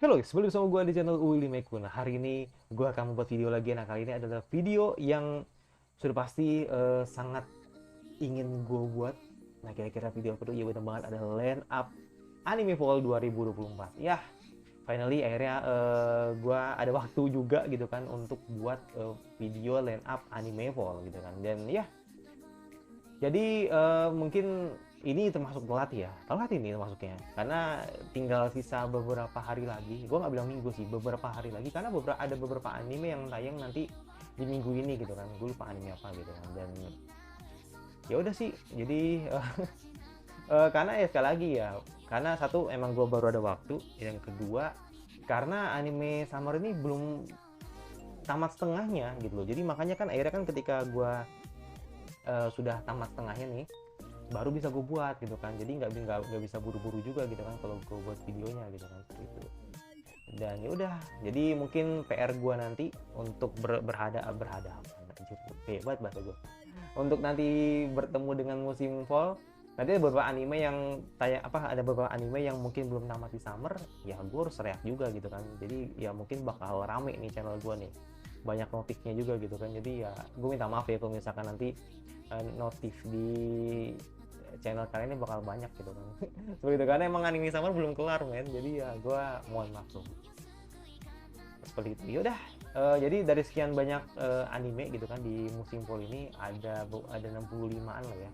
Halo, sebelum sama gue di channel Willy Meku. Nah, hari ini gue akan membuat video lagi. Nah, kali ini adalah video yang sudah pasti sangat ingin gue buat. Nah, kira-kira video apa tuh? Ya bener banget, ada Land Up Anime Fall 2024. Ya, finally akhirnya gue ada waktu juga gitu kan untuk buat video Land Up Anime Fall gitu kan. Dan ya, jadi mungkin ini termasuk telat ya, telat ini termasuknya, karena tinggal sisa beberapa hari lagi. Gue nggak bilang minggu sih, beberapa hari lagi, karena ada beberapa anime yang tayang nanti di minggu ini gitu kan. Gue lupa anime apa gitu kan. Dan ya udah sih, jadi karena ya sekali lagi ya, karena satu emang gue baru ada waktu, yang kedua karena anime summer ini belum tamat setengahnya gitu loh. Jadi makanya kan akhirnya kan ketika gue sudah tamat setengahnya nih, baru bisa gue buat gitu kan. Jadi nggak bisa buru-buru juga gitu kan kalau gue buat videonya gitu kan, seperti itu. Dan ya udah, jadi mungkin PR gue nanti untuk berhadapan anjir, hebat bahasa gue, untuk nanti bertemu dengan musim fall. Nanti ada beberapa anime yang ada beberapa anime yang mungkin belum tamat di summer, ya gue harus react juga gitu kan. Jadi ya mungkin bakal rame nih channel gue nih, banyak notifnya juga gitu kan. Jadi ya gue minta maaf ya kalau misalkan nanti notif di channel kalian ini bakal banyak gitu kan. Seperti itu, karena emang anime summer belum kelar men. Jadi ya gue mohon maaf tuh, seperti itu. Yaudah, jadi dari sekian banyak anime gitu kan di musim fall ini, ada 65-an lah ya.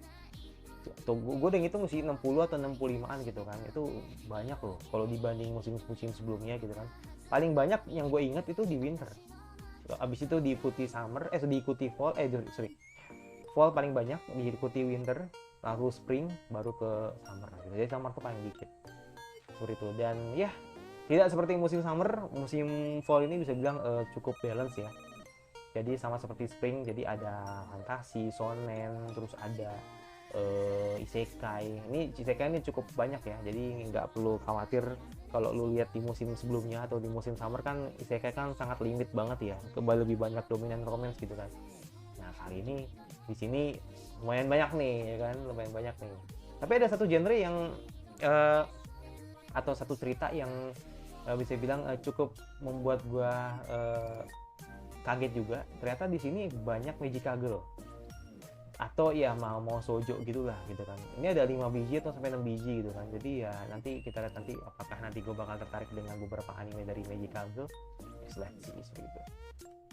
Tuh gue udah ngitung sih 60 atau 65-an gitu kan. Itu banyak loh kalau dibanding musim-musim sebelumnya gitu kan. Paling banyak yang gue inget itu di winter, abis itu diikuti summer, diikuti fall, sorry, fall paling banyak, diikuti winter, lalu spring, baru ke summer gitu. Jadi summer tuh paling dikit seperti itu. Dan ya, tidak seperti musim summer, musim fall ini bisa bilang cukup balance ya. Jadi sama seperti spring, jadi ada fantasi, shonen, terus ada isekai. Ini isekai ini cukup banyak ya, jadi nggak perlu khawatir kalau lu lihat di musim sebelumnya atau di musim summer kan isekai kan sangat limit banget ya, lebih banyak dominan romance gitu kan. Nah, kali ini di sini lumayan banyak nih ya kan, lumayan banyak nih. Tapi ada satu genre yang uh, atau satu cerita yang bisa bilang cukup membuat gua kaget juga. Ternyata di sini banyak magical girl atau ya mau sojo gitulah gitu kan. Ini ada 5 biji atau sampai 6 biji gitu kan. Jadi ya nanti kita lihat nanti apakah nanti gue bakal tertarik dengan beberapa anime dari magical girl. Let's see, seperti itu.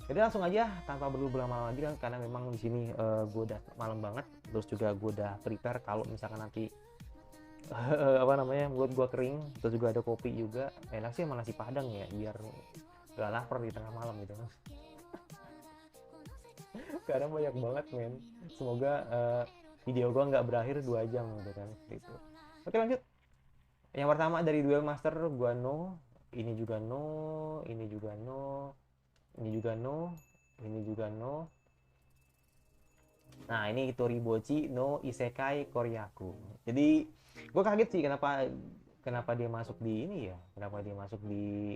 Jadi langsung aja tanpa perlu berlama-lama lagi kan, karena memang di sini gue udah malam banget, terus juga gue udah prepare kalau misalkan nanti apa namanya mulut gue kering, terus juga ada kopi juga. Enak sih sama nasi padang ya, biar gak lapar di tengah malam gitu kan. Karena banyak banget men. Semoga video gue nggak berakhir 2 jam gitu kan, seperti itu. Oke, lanjut. Yang pertama dari Duel Master, gue no, ini juga no, ini juga no, ini juga no, ini juga no. Nah, ini Toribochi no Isekai Koryaku. Jadi gue kaget sih kenapa kenapa dia masuk di ini ya, kenapa dia masuk di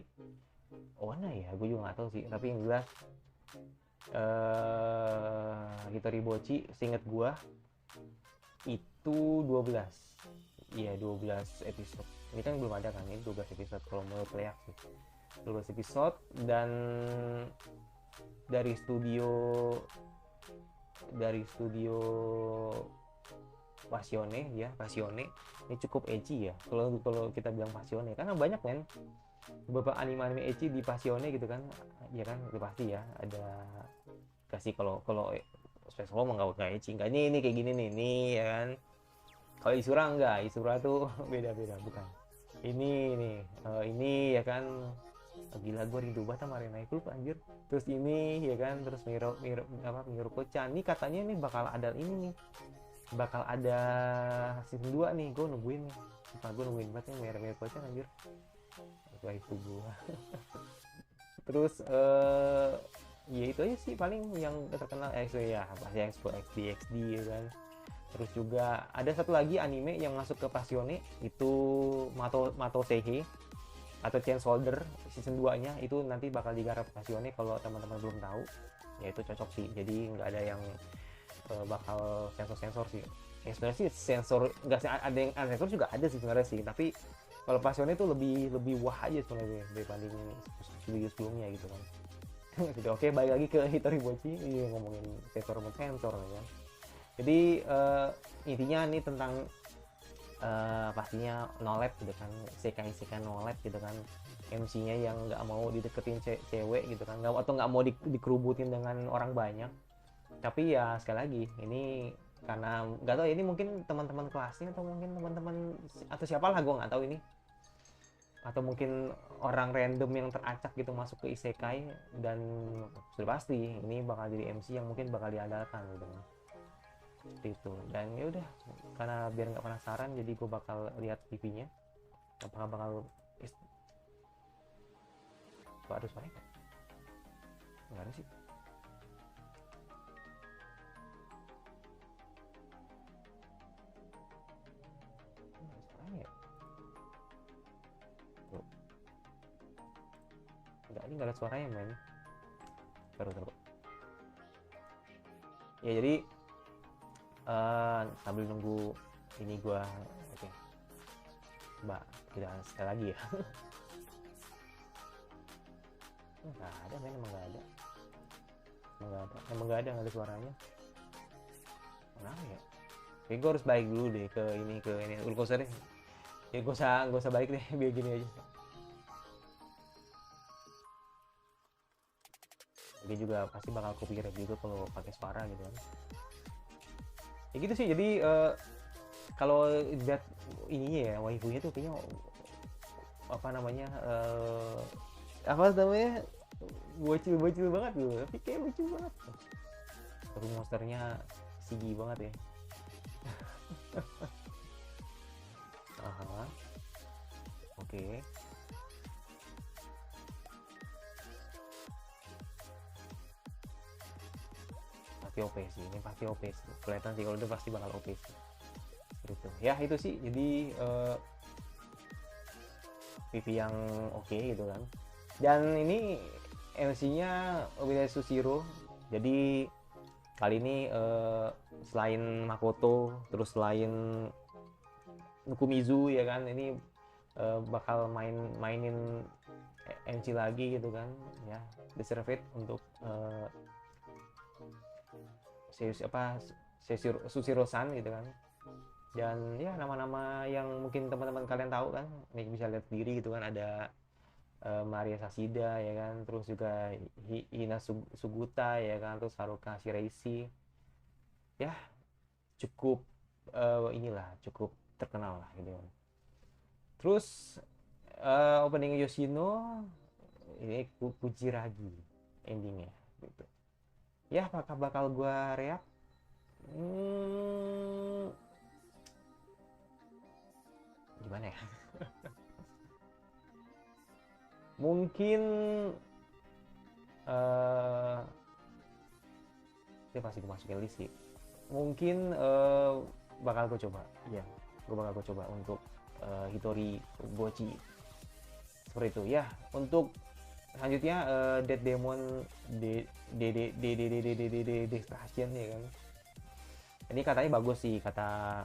Ona ya, gue juga nggak tahu sih. Tapi yang jelas Hitoribochi seinget gue itu 12, iya 12 episode. Ini kan belum ada kan, ini 12 episode kalau menurut Leak sih, 12 episode. Dan dari studio Passione ya, Passione ini cukup edgy ya, kalau kita bilang Passione karena banyak kan beberapa anime edgy di Passione gitu kan. Ya kan, itu pasti ya ada kasih. Kalau Space Home nggak edgy, nggak, ini kayak gini nih ya kan. Kalau Isura enggak, Isura tuh beda-beda, bukan ini nih. Ini ya kan, gila gue rindu banget sama Renai Club anjir. Terus ini ya kan, terus Miro Kocan ini katanya nih bakal ada ini nih, bakal ada season 2 nih. Gue nungguin nih, gue nungguin banget nih Miro Kocan anjir, itu gue. Terus ya itu aja sih paling yang terkenal. Ya pasti Expo XD ya kan. Terus juga ada satu lagi anime yang masuk ke Passione, itu Mato Seihe atau Chain Soldier season 2 nya itu nanti bakal digarap Passione. Kalau teman-teman belum tahu ya itu cocok sih, jadi nggak ada yang bakal sensor sih. Yang sebenarnya sih sensor nggak sih, ada yang sensor juga ada sih sebenarnya sih, tapi Kalau Passion itu lebih wah aja sebenarnya dibanding video sebelumnya gitu kan. Gitu. Oke, balik lagi ke Hitori Bochi, ini ngomongin sensor ya. Jadi intinya ini tentang pastinya no lab gitu kan, isekai no lab gitu kan, MC-nya yang nggak mau dideketin cewek gitu kan, atau nggak mau dikerubutin dengan orang banyak. Tapi ya sekali lagi ini karena nggak tahu ini mungkin teman-teman kelasnya atau mungkin teman-teman atau siapalah, gue nggak tahu ini, atau mungkin orang random yang teracak gitu masuk ke isekai, dan sudah pasti ini bakal jadi MC yang mungkin bakal diandalkan gitu kan. Seperti itu. Dan ya udah, karena biar nggak penasaran jadi gue bakal lihat TV-nya apakah bakal ada suaranya nggak ada sih. Suaranya ya? Tuh. Ini nggak ada suaranya men. Taruh ya. Jadi sambil nunggu ini gua, oke, mbak tidak sekali lagi ya. Nggak ada men, emang nggak ada nggak ada suaranya. Kenapa ya? Oke, gue harus balik dulu deh ke ini gak usah deh ya, gak usah balik deh, biar gini aja. Dia juga pasti bakal kepikiran juga kalau pakai suara gitu kan. Ya gitu sih. Jadi kalau lihat ininya ya, waifunya tuh kayaknya apa namanya bocil banget gitu, tapi kayak lucu banget. Terus monsternya CG banget ya. Aha. Oke. Pasti OP sih, ini pasti OP sih. Kelihatan sih kalau itu pasti bakal OP sih. Gitu. Ya itu sih, jadi PV yang oke gitu kan. Dan ini MC-nya Obile Sushiro. Jadi kali ini selain Makoto, terus selain Nukumizu ya kan, ini bakal mainin MC lagi gitu kan ya, deserve untuk Sushiro-san gitu kan. Dan ya nama-nama yang mungkin teman-teman kalian tahu kan, ini bisa lihat sendiri gitu kan, ada Maria Sashida ya kan, terus juga Hina Suguta ya kan, terus Haruka Shiraishi ya, cukup inilah cukup terkenal lah gitu kan. Terus opening Yoshino ini Fujiragi endingnya gitu ya. Apakah bakal gua react? Gimana ya? Mungkin dia pasti gue masukin list sih. Mungkin bakal gue coba, ya, gue bakal coba untuk Hitori Bochi seperti itu ya. Untuk selanjutnya Dead Demon Destruction ya kan. Ini katanya bagus sih kata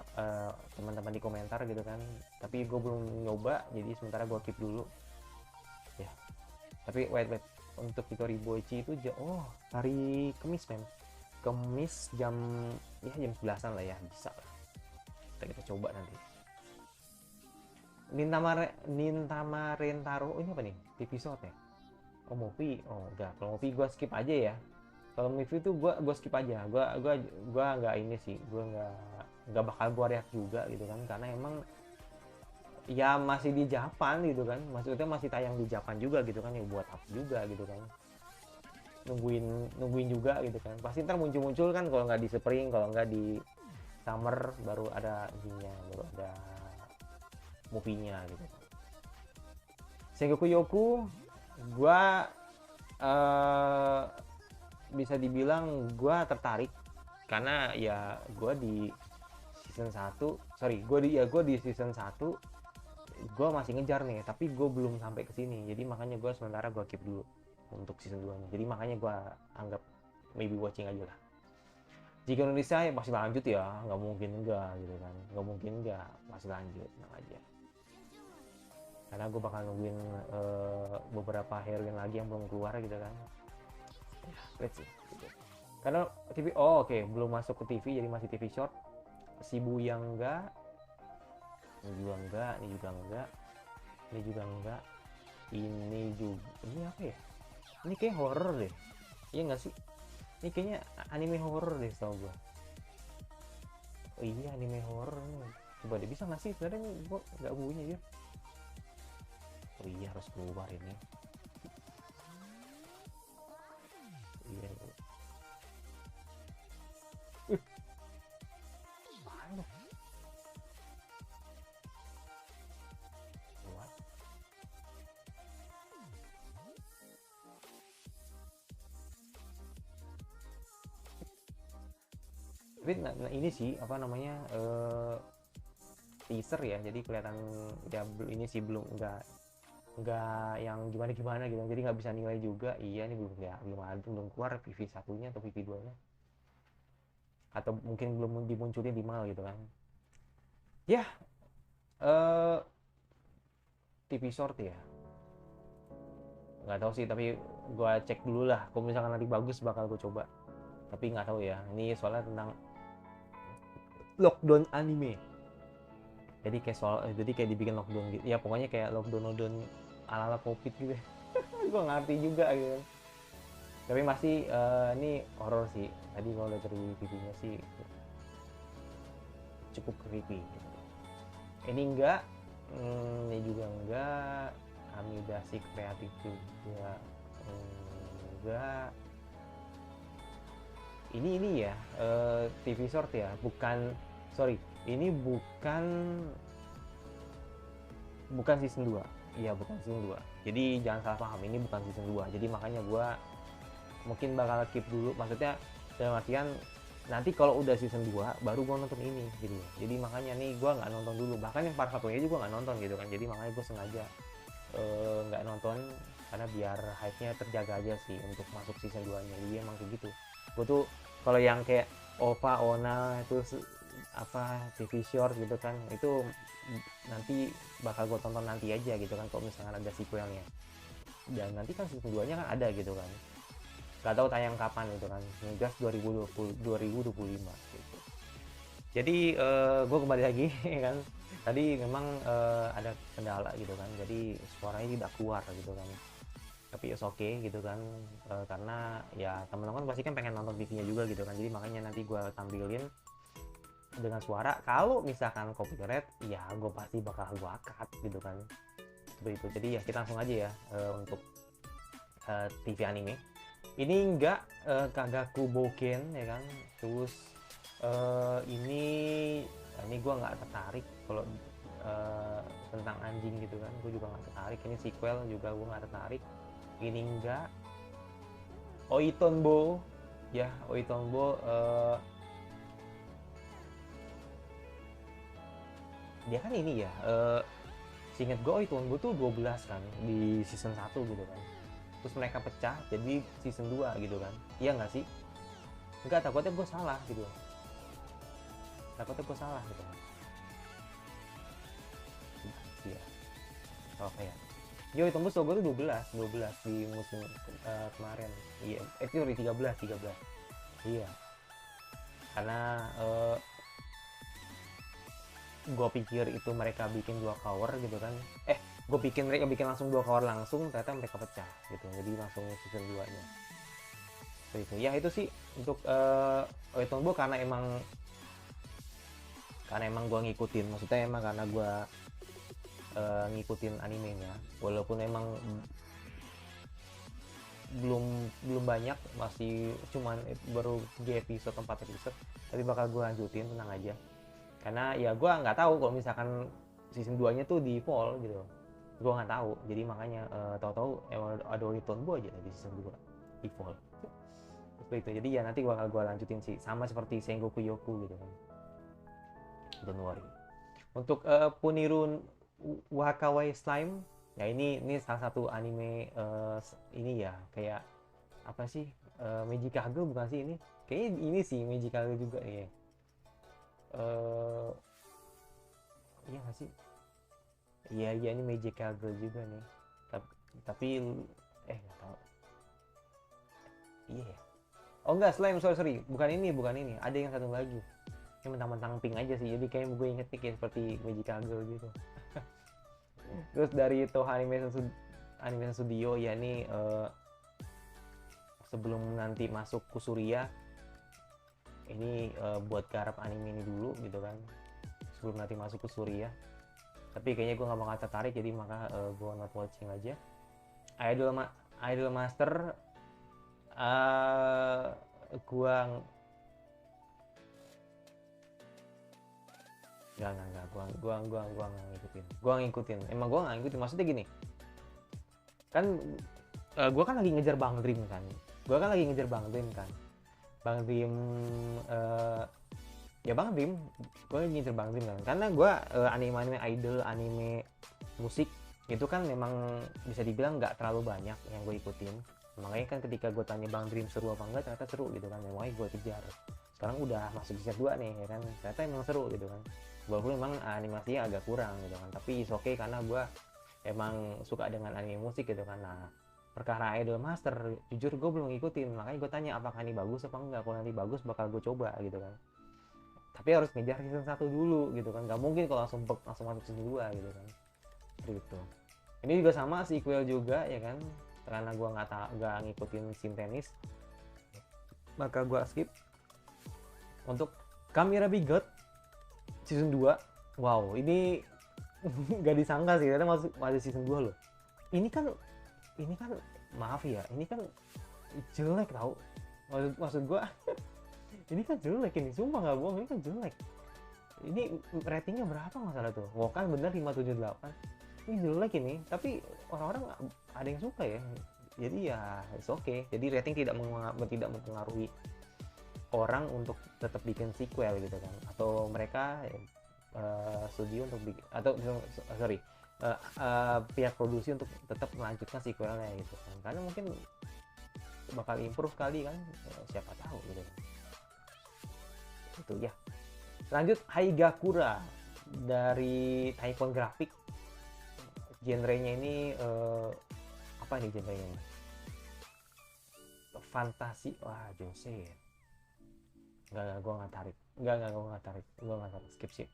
teman-teman di komentar gitu kan, tapi gue belum nyoba, jadi sementara gue keep dulu ya. Tapi wait, untuk Hitori Bochi itu hari Kamis men, Kamis jam 11-an lah ya, bisa lah. Kita coba nanti. Nintama Rentaro ini apa nih, episode ya? Oh movie, enggak, kalau movie gue skip aja ya. Kalau movie itu gue skip aja. Gue nggak ini sih, gue nggak bakal gue react juga gitu kan, karena emang ya masih di Japan gitu kan, maksudnya masih tayang di Japan juga gitu kan, ya buat apa juga gitu kan, nungguin juga gitu kan. Pasti ntar muncul kan, kalau nggak di spring, kalau nggak di summer baru ada ininya, baru ada movie-nya gitu. Sengoku Yoku gua bisa dibilang gua tertarik karena ya gua di season 1, gua di season 1 gue masih ngejar nih, tapi gue belum sampai ke sini, jadi makanya gue sementara gue keep dulu untuk season 2 nya. Jadi makanya gue anggap maybe watching aja lah. Jika Indonesia ya pasti lanjut ya, nggak mungkin enggak gitu kan, nggak mungkin enggak, pasti lanjut, tenang aja. karena gue bakal nungguin beberapa heroine lagi yang belum keluar gitu kan. Let's see gitu. Karena TV oke, belum masuk ke TV jadi masih TV short. Shibuya enggak, ini juga enggak, ini juga enggak, ini juga enggak, ini apa ya, ini kayak horror deh, iya nggak sih, ini kayaknya anime horror deh tau gue. Oh iya, anime horror nih, coba deh, bisa nggak sih sebenarnya gue nggak punya ya. Oh iya, harus keluar ini. Iya. Apaan loh? What? Tapi nah, ini sih apa namanya, teaser ya, jadi kelihatan ya ini sih belum nggak yang gimana gimana gitu, jadi nggak bisa nilai juga. Iya, ini belum ya, belum ada, belum keluar PV satunya atau PV 2 nya, atau mungkin belum dimunculin di mal gitu kan ya. eh TV short ya, nggak tahu sih, tapi gua cek dulu lah, kalau misalkan nanti bagus bakal gue coba, tapi nggak tahu ya, ini soalnya tentang lockdown anime, jadi kayak jadi kayak dibikin lockdown gitu ya, pokoknya kayak lockdown ala ala covid gitu. Gue ngerti juga gitu, tapi masih ini horror sih, tadi kalau lihat dari videonya sih cukup creepy gitu. Ini enggak, ini juga enggak, Amidasi kreatif juga enggak. Ini ya, TV short ya, bukan, sorry, ini bukan season 2. Iya, bukan season 2. Jadi jangan salah paham, ini bukan season 2. Jadi makanya gue mungkin bakal keep dulu. Maksudnya dalam artian nanti kalau udah season 2 baru gue nonton ini gitu. Jadi makanya nih gue nggak nonton dulu. Bahkan yang part 1-nya juga nggak nonton gitu kan. Jadi makanya gue sengaja nggak nonton, karena biar hype-nya terjaga aja sih untuk masuk season 2-nya. Jadi emang kayak gitu. Gue tuh kalau yang kayak OVA, ONA itu apa TV short gitu kan, itu nanti bakal gue tonton nanti aja gitu kan, kalau misalkan ada sequelnya. Dan nanti kan season 2 nya kan ada gitu kan, nggak tahu tayang kapan gitu kan, ngegas 2025 gitu. Jadi gue kembali lagi kan, tadi memang ada kendala gitu kan, jadi suaranya tidak keluar gitu kan, tapi it's okay gitu kan, karena ya teman-teman pasti kan pengen nonton TV-nya juga gitu kan, jadi makanya nanti gue tampilin dengan suara. Kalau misalkan copyright ya gue pasti bakal gue cut gitu kan, seperti itu. Jadi ya kita langsung aja ya untuk TV anime ini. Enggak, Kagaku Boken ya kan, terus ini gue nggak tertarik kalau tentang anjing gitu kan, gue juga nggak tertarik. Ini sequel juga gue nggak tertarik. Ini enggak. Oitonbo ya, Oitonbo dia kan ini ya, seinget gue Oitonbo tuh 12 kan di season 1 gitu kan, terus mereka pecah jadi season 2 gitu kan, iya nggak sih? Enggak, takutnya gue salah gitu, gitu kan. Iya, apa ya, Yo Oitonbo setahu gue tuh 12 di musim kemarin. Iya, itu 13. Iya, karena gue pikir itu mereka bikin 2 cover gitu kan, gue pikir mereka bikin langsung 2 cover langsung, ternyata mereka pecah gitu, jadi langsung season 2 nya itu ya. Itu sih untuk Oitonbo, karena emang gue ngikutin, maksudnya emang karena gue ngikutin animenya, walaupun emang belum banyak, masih cuman baru 3 episode 4 episode, tapi bakal gue lanjutin, tenang aja. Karena ya gue nggak tahu kalau misalkan season 2 nya tuh di fall gitu, gue nggak tahu. Jadi makanya tahu-tahu emang ada Oitonbo aja di season 2 di fall seperti itu. Jadi ya nanti bakal gue lanjutin sih, sama seperti Sengoku Yoku gitu kan, don't worry. Untuk Punirun Wakawai Slime ya, ini salah satu anime ini ya, kayak apa sih, Magic-Kage bukan sih ini, kayaknya ini sih Magic-Kage juga ya. Iya nggak sih? Iya iya, ini Magical Girl juga nih. Tapi nggak tahu. Iya ya. Oh enggak, slime, sorry, bukan ini, ada yang satu lagi. Ini mentang-mentang pink aja sih, jadi kayak gue inget nih kayak seperti Magical Girl gitu. Terus dari Toho Animation Studio ya, ini sebelum nanti masuk Kusuria, ini buat garap anime ini dulu gitu kan, sebelum nanti masuk Kusuria. Tapi kayaknya gue nggak bakal tertarik, jadi maka gue not watching aja. Idol Master, gua nggak, gua nggak ngikutin. Emang gua nggak ngikutin, maksudnya gini kan, gua kan lagi ngejar Bang Dream kan. Bang Dream, eh, ya Bang Dream, gua lagi ngejar Bang Dream kan, karena gua anime idol, anime musik itu kan memang bisa dibilang nggak terlalu banyak yang gue ikutin. Makanya kan ketika gue tanya Bang Dream seru apa enggak, ternyata seru gitu kan, makanya gue kejar. Sekarang udah masuk season 2 nih ya kan, ternyata emang seru gitu kan, walaupun memang animasinya agak kurang gitu kan, tapi is okay karena gue emang suka dengan anime musik gitu kan. Nah, perkara Idol Master, jujur gue belum ngikutin, makanya gue tanya apakah ini bagus apa enggak. Kalau nanti bagus bakal gue coba gitu kan, tapi harus ngejar season 1 dulu gitu kan, gak mungkin kalau langsung masuk season 2 gitu kan. Gitu. Ini juga sama sequel juga ya kan, karena gue nggak ngikutin scene tenis, maka gue skip. Untuk Kamera Bigot season 2, wow ini nggak disangka sih ternyata masih season 2 loh. Ini kan maaf ya, ini kan jelek tau. Maksud gue ini kan jelek, ini sumpah nggak bohong, ini kan jelek. Ini ratingnya berapa masalah tuh? Wah kan bener 578. Ini jelek ini, tapi orang-orang ada yang suka ya. Jadi ya it's okay. Jadi rating tidak mempengaruhi orang untuk tetap bikin sequel gitu kan, atau mereka studio untuk bikin, atau sorry, pihak produksi untuk tetap melanjutkan sequelnya gitu kan, karena mungkin bakal improve kali kan, siapa tahu gitu kan. Itu ya. Lanjut, Haigakura dari Typhoon Graphic. Genrenya ini apa nih genrenya? Fantasi. Wah, Jose. Enggak, gue nggak tarik. Gue nggak tarik. Skip.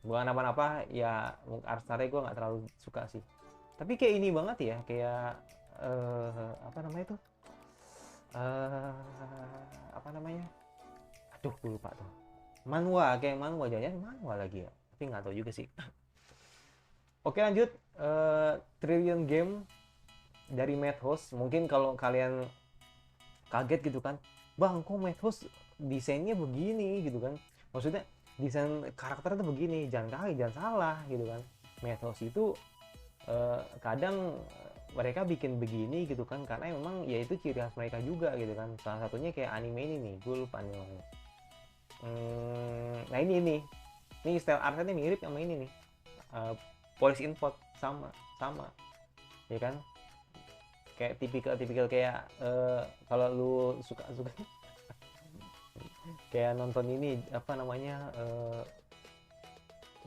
Bukan apa-apa ya, Arsare gue nggak terlalu suka sih. Tapi kayak ini banget ya, kayak apa namanya tuh? Apa namanya? Aduh, gue lupa tuh. Kayak manhwa, jangan manhwa lagi ya. Tapi nggak tahu juga sih. Oke, lanjut. Trillion Game dari Madhouse. Mungkin kalau kalian kaget gitu kan, bang kok Madhouse desainnya begini gitu kan, maksudnya desain karakter itu begini, jangan salah gitu kan. Madhouse itu kadang mereka bikin begini gitu kan, karena memang ya itu ciri khas mereka juga gitu kan. Salah satunya kayak anime ini nih, gue lupa nih namanya. Nah ini style artnya mirip sama ini nih, Police Info, sama ya kan, kayak tipikal kayak kalau lu suka kayak nonton ini apa namanya,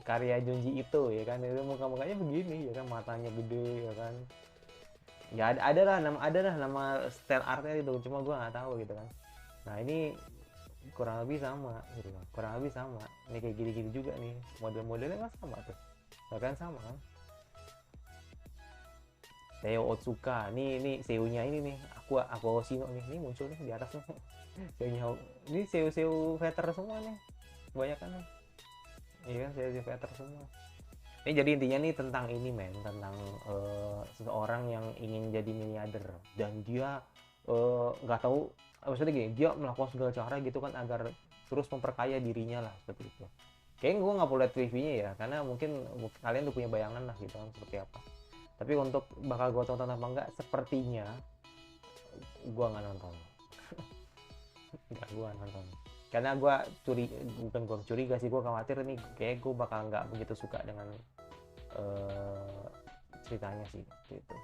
karya Junji Ito ya kan, itu mukanya begini ya kan, matanya gede ya kan. Ya ada lah nama style artnya itu, cuma gue nggak tahu gitu kan. Nah ini kurang lebih sama gitu kan, ini kayak gini juga nih, model-modelnya kan sama tuh, bahkan sama kan. Teo Otsuka, ini Seo-nya ini nih, aku Sino nih, ini muncul nih di atas nih. Seo-nya, ini Seo veter semua nih, banyak kan nih. Iya kan, Seo veter semua. Ini jadi intinya nih tentang ini men, tentang seseorang yang ingin jadi miliarder, dan dia nggak tahu, maksudnya gini, dia melakukan segala cara gitu kan agar terus memperkaya dirinya lah, seperti itu. Kayaknya gue nggak perlu lihat reviewnya ya, karena mungkin kalian udah punya bayangan lah gitu kan seperti apa. Tapi untuk bakal gue tonton apa enggak, sepertinya gue nggak nonton. Nggak, gue nonton. Karena bukan gue curiga sih, gue khawatir nih kayak gue bakal nggak begitu suka dengan ceritanya sih gitu.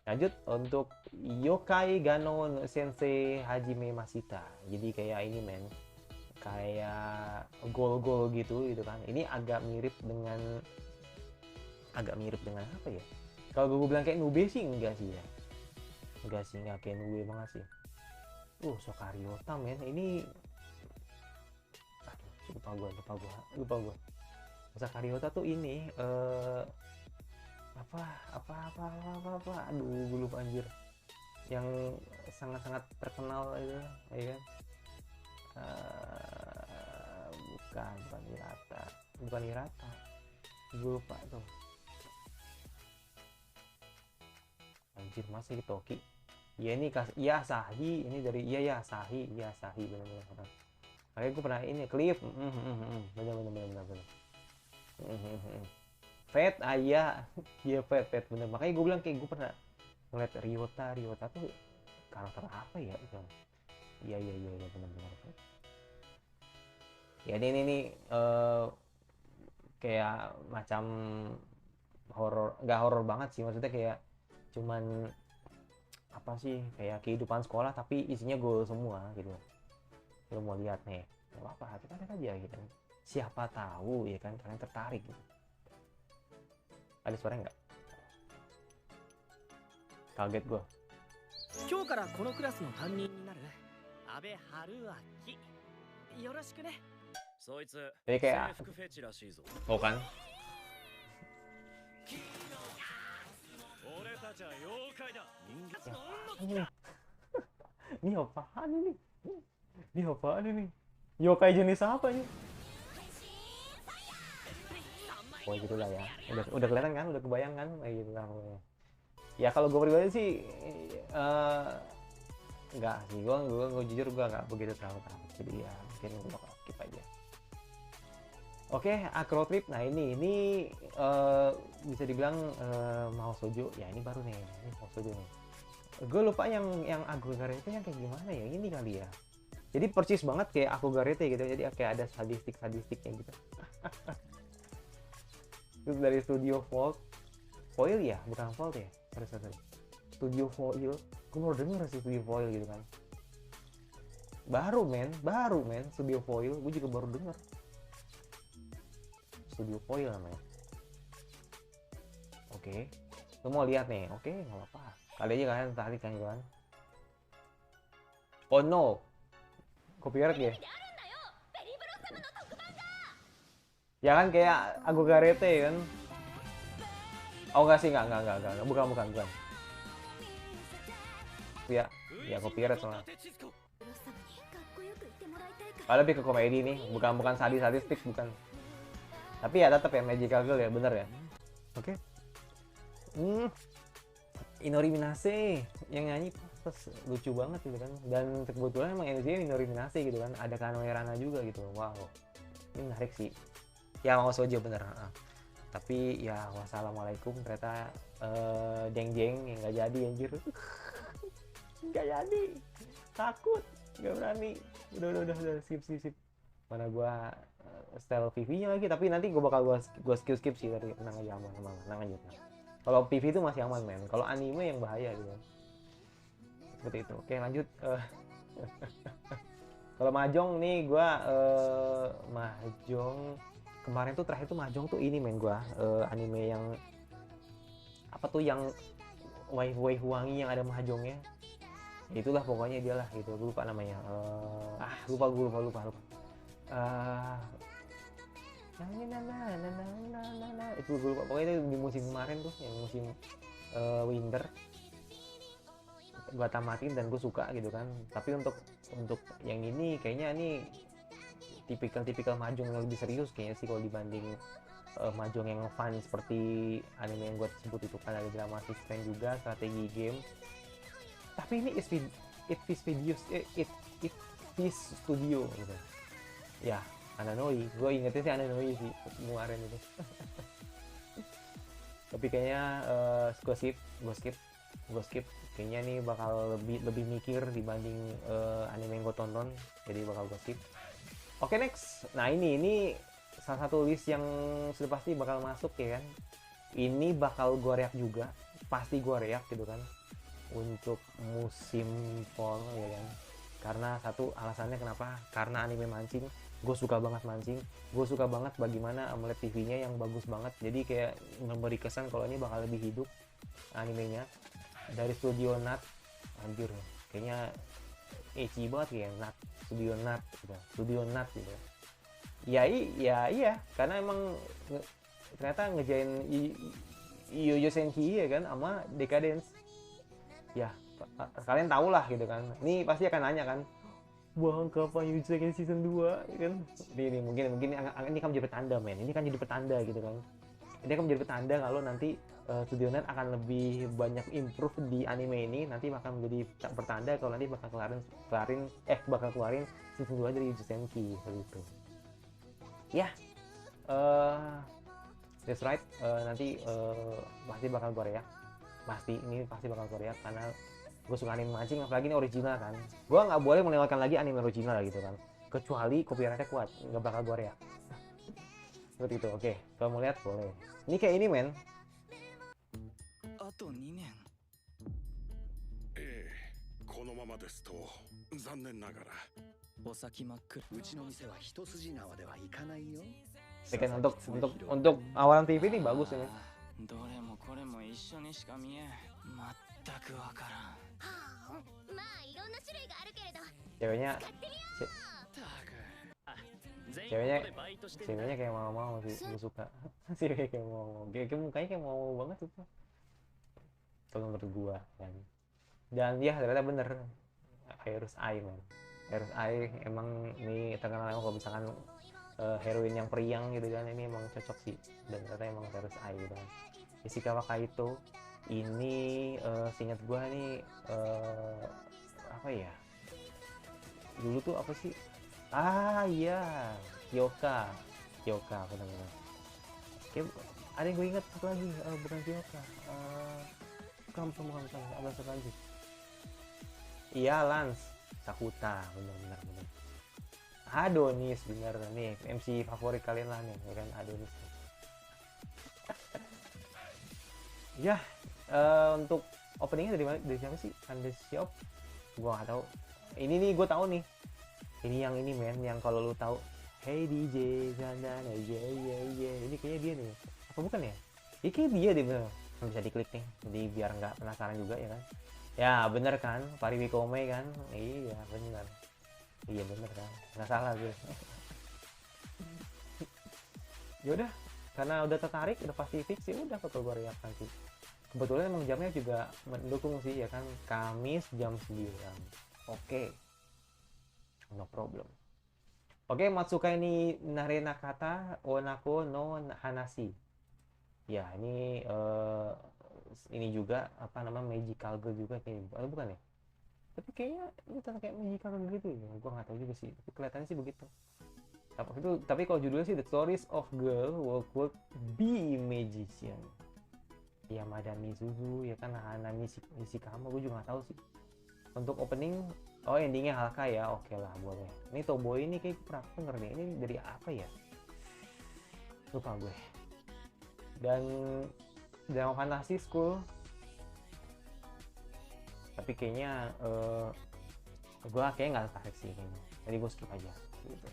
Lanjut untuk Yokai Gano no Sensei Hajime Masita. Jadi kayak ini men, kayak gol-gol gitu kan. Ini agak mirip dengan apa ya, kalau gue bilang kayak Nube sih enggak sih ya, enggak kayak Nube banget sih. Sokariota men, ini aduh, lupa gue. Sokariota tuh ini aduh gue lupa anjir, yang sangat-sangat terkenal itu ya kan. Bukan Hirata, gue lupa tuh anjir, masih Toki ya. Ini ya Asahi, ini dari Asahi benar-benar. Makanya gue pernah ini Cliff, benar. Fate iya Fate bener. Makanya gue bilang kayak gue pernah ngeliat Ryota tuh karakter apa ya itu. Iya benar. Ya ini kayak macam horor, nggak horor banget sih, maksudnya kayak cuman apa sih, kayak kehidupan sekolah tapi isinya goal semua gitu. Lo mau lihat nih, nggak apa-apa, kita lihat aja gitu. Siapa tahu ya kan kalian tertarik gitu. Ada suara nggak? Kaget gue. 今日からこのクラスの担任になる阿部春明。よろしくね。そいつ Jadi kayak 制服フェチらしいぞ。 oh kan 俺たちは妖怪だ。人間の ini apaan ini? Yokai jenis apa ini? Oh gitulah ya. Udah kelihatan kan, udah kebayang kan, kayak gitu lah. Ya kalau gue pribadi sih enggak sih, gue jujur gue nggak begitu terlalu tahu. Jadi ya mungkin gue bakal skip aja. Oke, Acro Trip. Nah ini bisa dibilang Mahou Shoujo. Ya ini baru nih, ini Mahou Shoujo nih. Gue lupa yang Akugarete yang kayak gimana ya, ini kali ya. Jadi persis banget kayak Akugarete gitu, jadi kayak ada sadistiknya gitu. Itu dari studio Foil ya, bukan Volt ya, sorry. Studio Foil, gue baru denger sih Studio Foil gitu kan. Baru men, Studio Foil, gue juga baru denger. Studio Foil namanya. Oke, lu mau lihat nih? Oke, nggak apa-apa. Kali aja kalian tertarik kan kan? Oh no, copyright ya? Ya kan kayak Akugarete kan? Oh enggak sih, enggak, bukan. Ya copyright soalnya. Kalau lebih ke komedi nih, bukan sadistik bukan. Tapi ya tetap ya Magical Girl ya, bener ya. Oke. Inori Minase yang nyanyi pas lucu banget gitu kan, dan kebetulan emang energi Inori Minase gitu kan, ada Kanoe Rana juga gitu. Wow, ini menarik sih ya. Mahou Shoujo bener. Tapi ya wassalamualaikum, ternyata jeng yang nggak jadi anjir. Nggak jadi, takut, nggak berani. Udah skip. Mana gua style PV nya lagi, tapi nanti gua bakal skip sih, dari tenang aja, aman aja. Kalau PV itu masih aman men, kalau anime yang bahaya gitu. Seperti itu. Oke lanjut. Kalau Mahjong nih gue Mahjong kemarin tuh terakhir tuh Mahjong tuh ini men, gue anime yang apa tuh, yang waifu wangi yang ada Mahjongnya. Itulah pokoknya dia lah gitu, gue lupa namanya. Lupa. Itu gue lupa, pokoknya itu di musim kemarin tuh, yang musim winter gue tamatin dan gue suka gitu kan. Tapi untuk yang ini kayaknya ini tipikal Mahjong yang lebih serius kayaknya sih, kalau dibanding Mahjong yang fun seperti anime yang gue sebut itu kan. Ada drama suspense juga, strategi game. Tapi ini It Fish Studio gitu ya. Ananoi, gue ingetnya sih Ananoi sih kemarin itu. Tapi kayaknya gue skip. Kayaknya nih bakal lebih mikir dibanding anime yang gue tonton, jadi bakal gue skip. Oke, next. Nah ini salah satu list yang sudah pasti bakal masuk ya kan. Ini bakal gue react juga, pasti gue react gitu kan, untuk musim fall ya kan. Karena satu alasannya kenapa, karena anime mancing. Gue suka banget mancing, gue suka banget bagaimana melihat TV-nya yang bagus banget, jadi kayak memberi kesan kalau ini bakal lebih hidup animenya. Dari studio Nat, anjir kayaknya ecchi banget kayak Nat, studio Nat gitu, studio Nat gitu ya. Iya karena emang ternyata ngejain Yoyo Senki ya kan sama Decadence ya. Kalian tau lah gitu kan, ini pasti akan nanya kan, Bang kapan Yoyo Senki season 2 ya kan. Ini mungkin ini kan menjadi petanda men, ini kan jadi petanda gitu kan, ini akan menjadi petanda kalau nanti Studio Net akan lebih banyak improve di anime ini, nanti bakal menjadi pertanda kalau nanti bakal keluarin season 2 dari Yoyo Senki seperti itu ya. That's right, nanti pasti bakal Korea, ini pasti bakal Korea karena gue suka anime mancing, apalagi ini original kan, gue nggak boleh melewatkan lagi anime original gitu kan, kecuali copyrightnya kuat, nggak bakal Korea seperti itu. Oke, kalau mau lihat boleh, ini kayak ini men. あと2年。ええ、このままですと残念ながら。お先真っ暗。うちの店は一筋縄ではいかないよ。 Kan untuk awalan TV ini bagus ini. どれもこれも一緒にしか見えん。全くわからん。はあ、まあいろんな種類があるけれど Ceweknya たく。 ceweknya kayak mau sih, gue suka. Ceweknya kayak mau, kayak mukanya kayak mau banget tuh kalau menurut gua kan. Dan ya ternyata bener, Harus Ai man, Harus Ai emang ini terkenal emang kalau misalkan heroin yang periang gitu kan, ini emang cocok sih, dan ternyata emang Harus Ai gitu kan. Ishikawa Kaito ini seingat gua nih apa ya dulu tuh apa sih, iya Kyoka benar-benar. Kayak ada yang gue ingat satu lagi, bukan Kyoka, bukan apa satu lagi, iya Lance Sakuta, benar. Adonis, bener nih MC favorit kalian lah nih ya kan, Adonis. Ya untuk openingnya dari siapa sih, Andes Shop, gua nggak tahu. Ini nih gue tahu nih, ini men, yang kalau lu tahu Hey DJ Zandana, ini kayaknya dia nih, apa bukan ya? Ini kayak dia deh bener, bisa diklik nih, jadi biar nggak penasaran juga ya kan. Ya bener kan, Paribikome kan, iya bener kan, nggak salah gue. Yaudah, karena udah tertarik, udah pasti fix ya udah foto gue react nanti. Kebetulan emang jamnya juga mendukung sih ya kan, Kamis jam 9. Oke. No problem. Oke, Matsukai ni Nare Nakata Onako no Hanashi. Ya, ini juga apa nama Magical Girl juga kayaknya. Atau bukan ya? Tapi kayaknya itu kayak Magical Girl gitu ya. Gua nggak tahu juga sih. Tapi kelihatannya sih begitu. Tapi kalau judulnya sih The Stories of Girl Who Could Be Magician. Yamada Mizuzu ya kan, Hana Nishikama, gue juga nggak tahu sih. Untuk opening, endingnya Halka ya, oke lah boleh. Ini Toboy ini kayak pernah denger deh, ini dari apa ya? Lupa gue. Dan Drama Fantasy School, tapi kayaknya gue kayaknya nggak tertarik sih kayaknya, jadi gue skip aja gitu.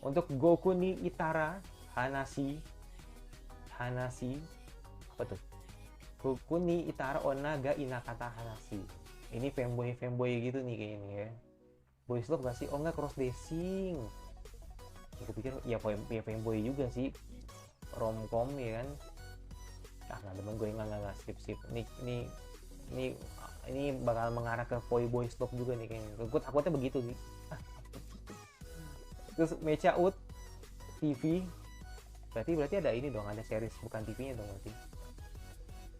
Untuk Goku ni Itara Hanashi apa tuh? Goku ni Itara Onaga Inakata Hanashi. Ini fanboy gitu nih kayaknya ya. Boys love gak sih? Oh enggak, cross dressing. Aku pikir ya fanboy juga sih, romcom ya kan. Nggak demen gue, nggak skip. Ini bakal mengarah ke boys love juga nih kayaknya. Gue takutnya begitu sih. Terus Mecha Out TV, berarti ada ini dong, ada series bukan TV-nya dong berarti.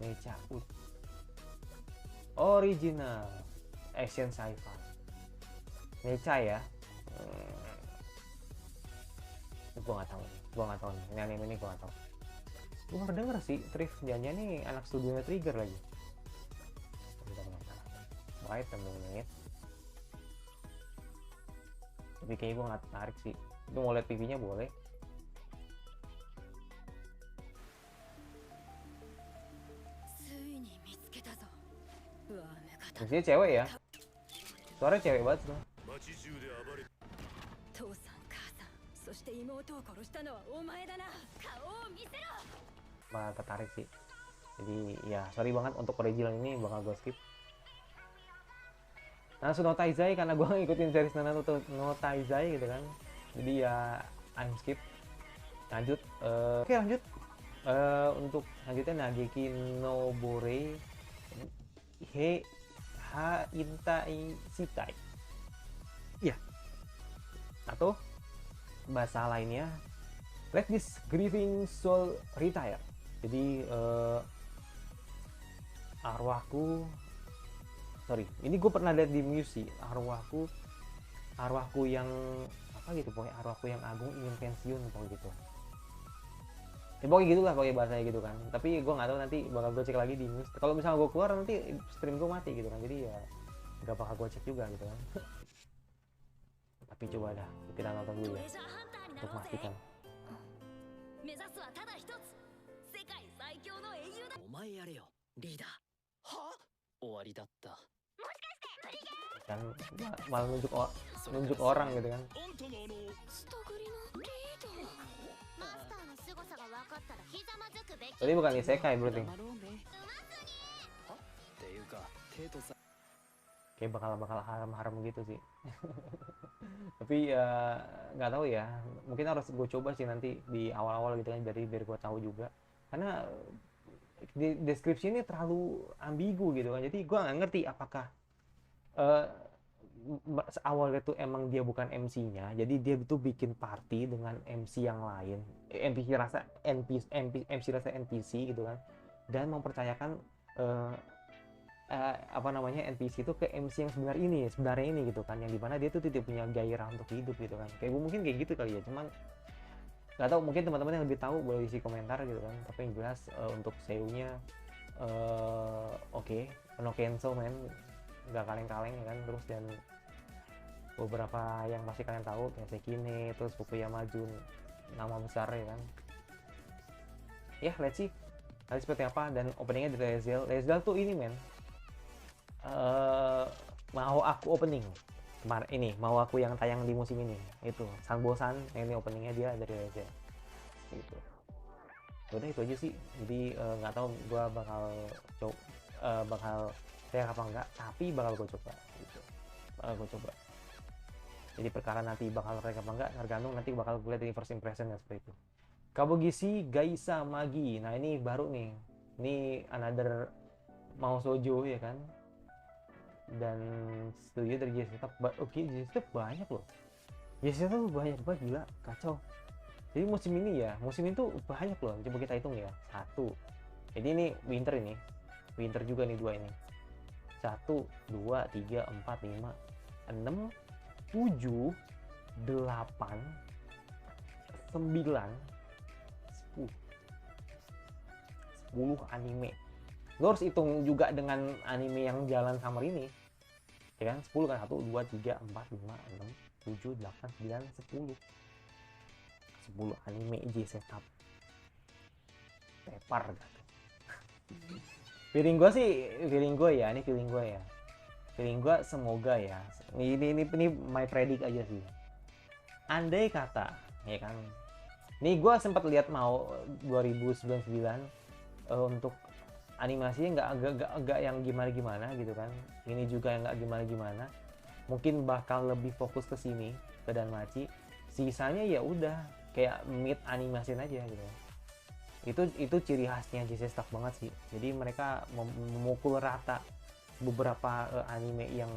Mecha Out original action sci-fi. Mecha ya. Gua nggak tahu nih. Ini anime ini gua nggak tahu. Gua baru denger sih, Trif janjian nih anak studionya Trigger lagi. Wait a minute. Tapi kayaknya gua nggak tertarik sih. Lu mau lihat TV-nya boleh. Maksudnya cewek ya. Suaranya cewek banget tuh. 街中で暴れ父さん母さんそして妹を殺したのはお前だな。顔を見せろ。 Bakal tertarik sih. Jadi ya sorry banget untuk original ini bakal gue skip. Nanatsu no Taizai karena gue ngikutin series Nanatsu no Taizai gitu kan. Jadi ya I'm skip. Lanjut. Oke lanjut. Untuk selanjutnya Nageki no Bore He Ha Intai Shitai. Iya. Atau bahasa lainnya Let This Grieving Soul Retire. Jadi ini gue pernah lihat di Muse, arwahku yang apa gitu, pokoknya arwahku yang agung ingin pensiun pokoknya gitu. Ya pokoknya gitulah, pokoknya bahasanya gitu kan. Tapi gue nggak tahu, nanti bakal gue cek lagi di Muse. Kalau misalnya gue keluar nanti stream gue mati gitu kan, jadi ya nggak bakal gue cek juga gitu kan. Tapi coba dah kita nonton dulu ト ya レジャーハンターにな untuk ろうぜ memastikan. 目指すはただ一つ世界最強の英雄だ。お前やれよリーダー。は終わりだった。 Kan malah nunjuk orang gitu kan. あんたのストグリのリーダーマスターの凄さが分かったらひざまずくべき。 Tadi bukan isekai berarti. 黙ろうね。はっていうかテイトさん Kayak bakal haram-haram gitu sih. Tapi ya nggak tahu ya, mungkin harus gue coba sih nanti di awal-awal gitu kan, jadi biar gue tahu juga, karena di deskripsi ini terlalu ambigu gitu kan, jadi gue nggak ngerti apakah awalnya tuh emang dia bukan MC-nya, jadi dia itu bikin party dengan MC yang lain, MC rasa NPC gitu kan, dan mempercayakan apa namanya NPC itu ke MC yang sebenarnya ini gitu kan, yang dimana dia tuh tidak punya gairah untuk hidup gitu kan, kayak mungkin kayak gitu kali ya, cuman nggak tahu, mungkin teman-teman yang lebih tahu boleh isi komentar gitu kan. Tapi yang jelas untuk seiyunya oke, no Kenso men, nggak kaleng-kaleng ya kan, terus dan beberapa yang pasti kalian tahu kayak Sekine, terus Fukuyama Jun, nama besar ya kan. Ya let's see nanti seperti apa. Dan openingnya dari Lazel tuh ini men, mau aku opening kemarin ini, mau aku yang tayang di musim ini itu Sanbosan, ini openingnya dia dari Lazel gitu. Udah itu aja sih, jadi nggak tahu gua bakal saya apa enggak, tapi bakal gue coba gitu. Jadi perkara nanti bakal rek apa enggak tergantung nanti bakal gue lihat di first impression ya, seperti itu. Kabugishi Gaisa Magi, nah ini baru nih, ini another mau sojo ya kan, dan studio dari JSTAP. Oke, JSTAP banyak loh, JSTAP banyak banget, gila kacau. Jadi musim ini tuh banyak loh, coba kita hitung ya, 1, jadi ini winter juga nih, 2 ini, 1, 2, 3, 4, 5, 6, 7, 8, 9, 10 anime. Lo harus hitung juga dengan anime yang jalan summer ini ya kan, 10 kan, 1, 2, 3, 4, 5, 6, 7, 8, 9, 10 anime JSTAP. Tepar gitu. Feeling gue semoga ya, ini my predict aja sih, andai kata ya kan, nih gue sempat lihat mau 2099 untuk animasinya nggak yang gimana gitu kan, ini juga yang nggak gimana, mungkin bakal lebih fokus ke sini, ke Danmachi, sisanya ya udah kayak mid animasiin aja gitu. Itu ciri khasnya JSTAP banget sih. Jadi mereka memukul rata beberapa anime yang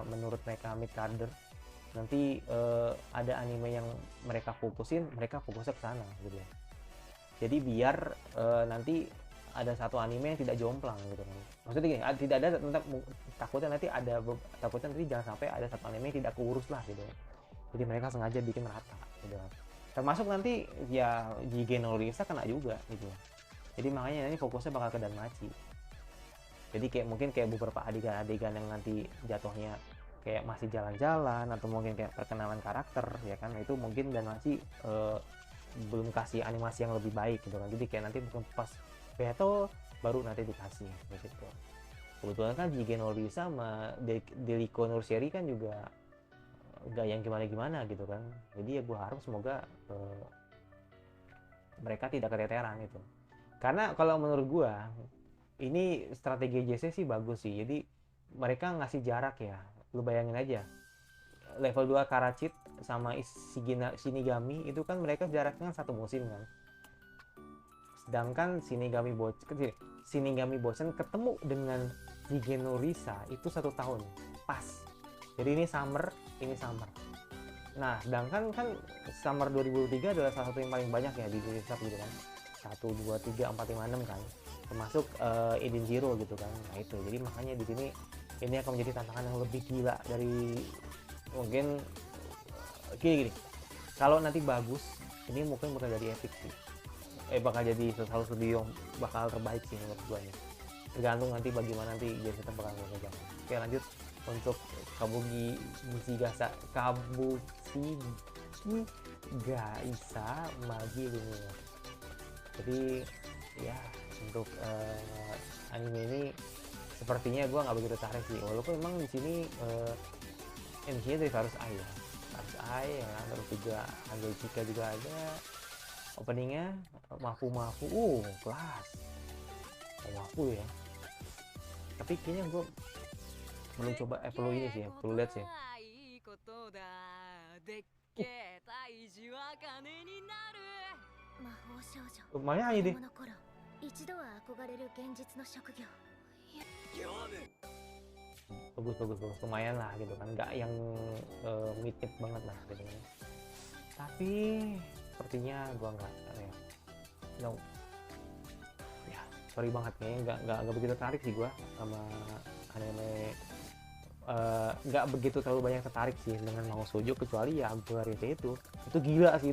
menurut mereka mid carder. Nanti ada anime yang mereka fokusnya ke sana gitu ya. Jadi biar nanti ada satu anime yang tidak jomplang gitu kan. Maksudnya gini, tidak ada, takutnya nanti jangan sampai ada satu anime yang tidak keurus lah gitu. Jadi mereka sengaja bikin rata gitu. Termasuk nanti ya Jige no Risa kena juga gitu. Jadi makanya ini fokusnya bakal ke Danmachi. Jadi mungkin beberapa adegan-adegan yang nanti jatuhnya kayak masih jalan-jalan atau mungkin kayak perkenalan karakter ya kan, itu mungkin Danmachi belum kasih animasi yang lebih baik gitu kan. Jadi kayak nanti mungkin pas battle baru nanti dikasih gitu. Kebetulan kan Jigen Norisa sama Deliko Nurseri kan juga nggak yang gimana-gimana gitu kan. Jadi ya gue harap semoga mereka tidak keteteran gitu. Karena kalau menurut gue ini strategi JC sih bagus sih. Jadi mereka ngasih jarak ya. Lu bayangin aja. Level 2 Karachit sama Shinigami itu kan mereka jaraknya satu musim kan. Sedangkan Shinigami Bosen ketemu dengan Jigen Norisa itu 1 tahun pas. Jadi ini summer. Nah, sedangkan kan summer 2003 adalah salah satu yang paling banyak ya di Indonesia gitu kan. 1, 2, 3, 4, 5, 6 kan. Termasuk Eden Zero gitu kan. Nah itu, jadi makanya di sini ini akan menjadi tantangan yang lebih gila dari mungkin gini. Kalau nanti bagus, ini mungkin bakal jadi epic sih. Bakal jadi salah satu video bakal terbaik sih menurut gue nih. Tergantung nanti bagaimana nanti kita bakal megang. Oke, lanjut untuk Kabuki Gaisa Magi Lumiere. Jadi ya untuk anime ini sepertinya gue nggak begitu tertarik sih, walaupun memang di sini MC-nya dari Varus Ai ya, ya, terus juga Hanzai Chika juga ada. Openingnya Mafu kelas Mafu ya, tapi kayaknya gue perlu coba perlu ini sih ya, perlu lihat sih. Lumayan aja deh. Bagus, lumayan lah gitu kan, nggak yang mid-mid banget lah gitu kan. Tapi sepertinya gua nggak ya, ya sorry banget kayaknya nggak begitu tertarik sih gua sama anime. Nggak begitu terlalu banyak tertarik sih dengan Mao Shoujo, kecuali ya Agugarete itu gila sih,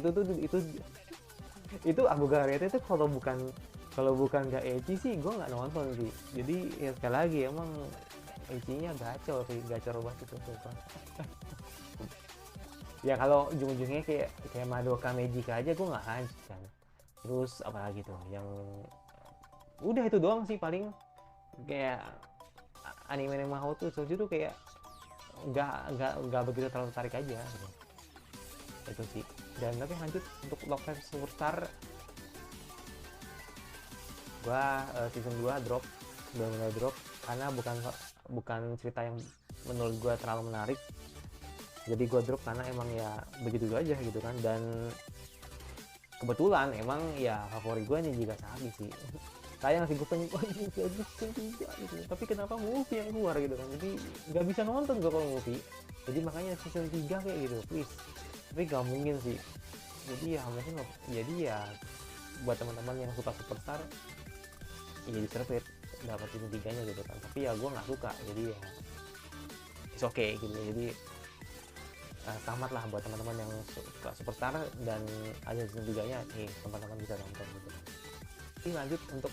itu Agugarete itu kalau bukan nggak ecchi sih gue nggak nonton sih. Jadi ya sekali lagi emang ecchinya gacor banget itu. Ya kalau ujung-ujungnya kayak Madoka Magica aja gue nggak lanjut kan. Terus apalagi tuh yang udah itu doang sih paling. Kayak anime Mahou tuh Shoujo tuh kayak nggak begitu terlalu tertarik aja gitu. Itu sih. Dan tapi lanjut untuk Love Live Superstar, gua season 2 drop karena bukan cerita yang menurut gua terlalu menarik. Jadi gua drop karena emang ya begitu aja gitu kan. Dan kebetulan emang ya favorit gua nih juga Sabi sih. Sayang sih, gue pengen season 3 gitu, tapi kenapa movie yang keluar gitu kan, jadi nggak bisa nonton gue kalau movie. Jadi makanya season 3 kayak gitu please, tapi gak mungkin sih. Jadi ya mungkin buat teman-teman yang suka Superstar ya diservet dapat season 3 nya gitu kan. Tapi ya gue nggak suka, jadi ya it's okay gitu. Jadi selamat lah buat teman-teman yang suka Superstar dan ada season 3 nya nih, teman-teman bisa nonton gitu. Ini lanjut untuk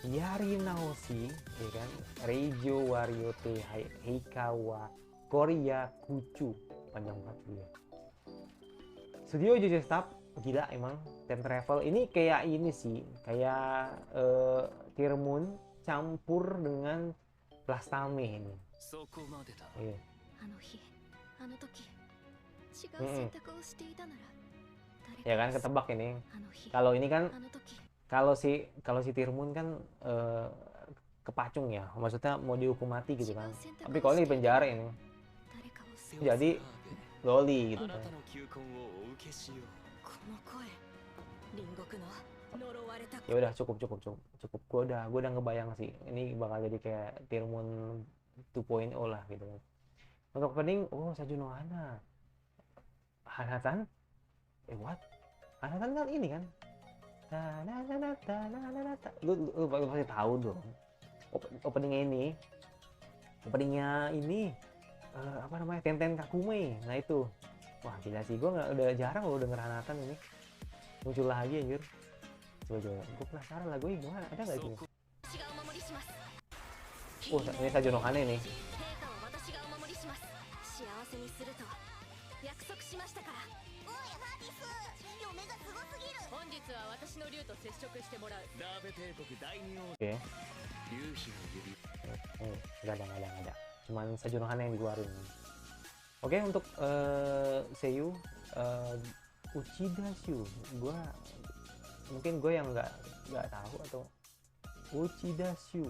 Yari Naoshi ya kan, Reijo Wariote Heikawa Korea Kuchu, panjang banget ya. Studio JJ Staff gila emang. Time Travel ini kayak ini sih, kayak Tear Moon campur dengan Blastame ini. Iya. Ya kan ketebak ini. Kalau ini kan kalau si Tear Moon kan kepacung ya, maksudnya mau dihukum mati gitu kan. Tapi kalau ini di penjara ini, jadi loli gitu kan. Ya udah cukup. Gua udah ngebayang sih ini bakal jadi kayak Tear Moon 2.0 lah gitu kan. Untuk opening, Sajuno Hana. Hanatan? What? Hanatan kan ini kan? Lu pasti tahu dong. Openingnya ini apa namanya, Tenten Kakume. Nah itu, wah gila sih, gue udah jarang lo denger Hanatan ini muncul lagi anjir. Coba gue penasaran lagunya gimana, ada nggak sih? Ini Sajuno Hana nih. 日は私の竜と接触してもらう。ラーベ帝国第二王。Oke. 竜妃の指。nggak ada. Cuman Sejuno Hana yang dikeluarin. Oke, untuk Seiyu Uchida Shu, mungkin gue yang nggak tahu atau Uchida Shu.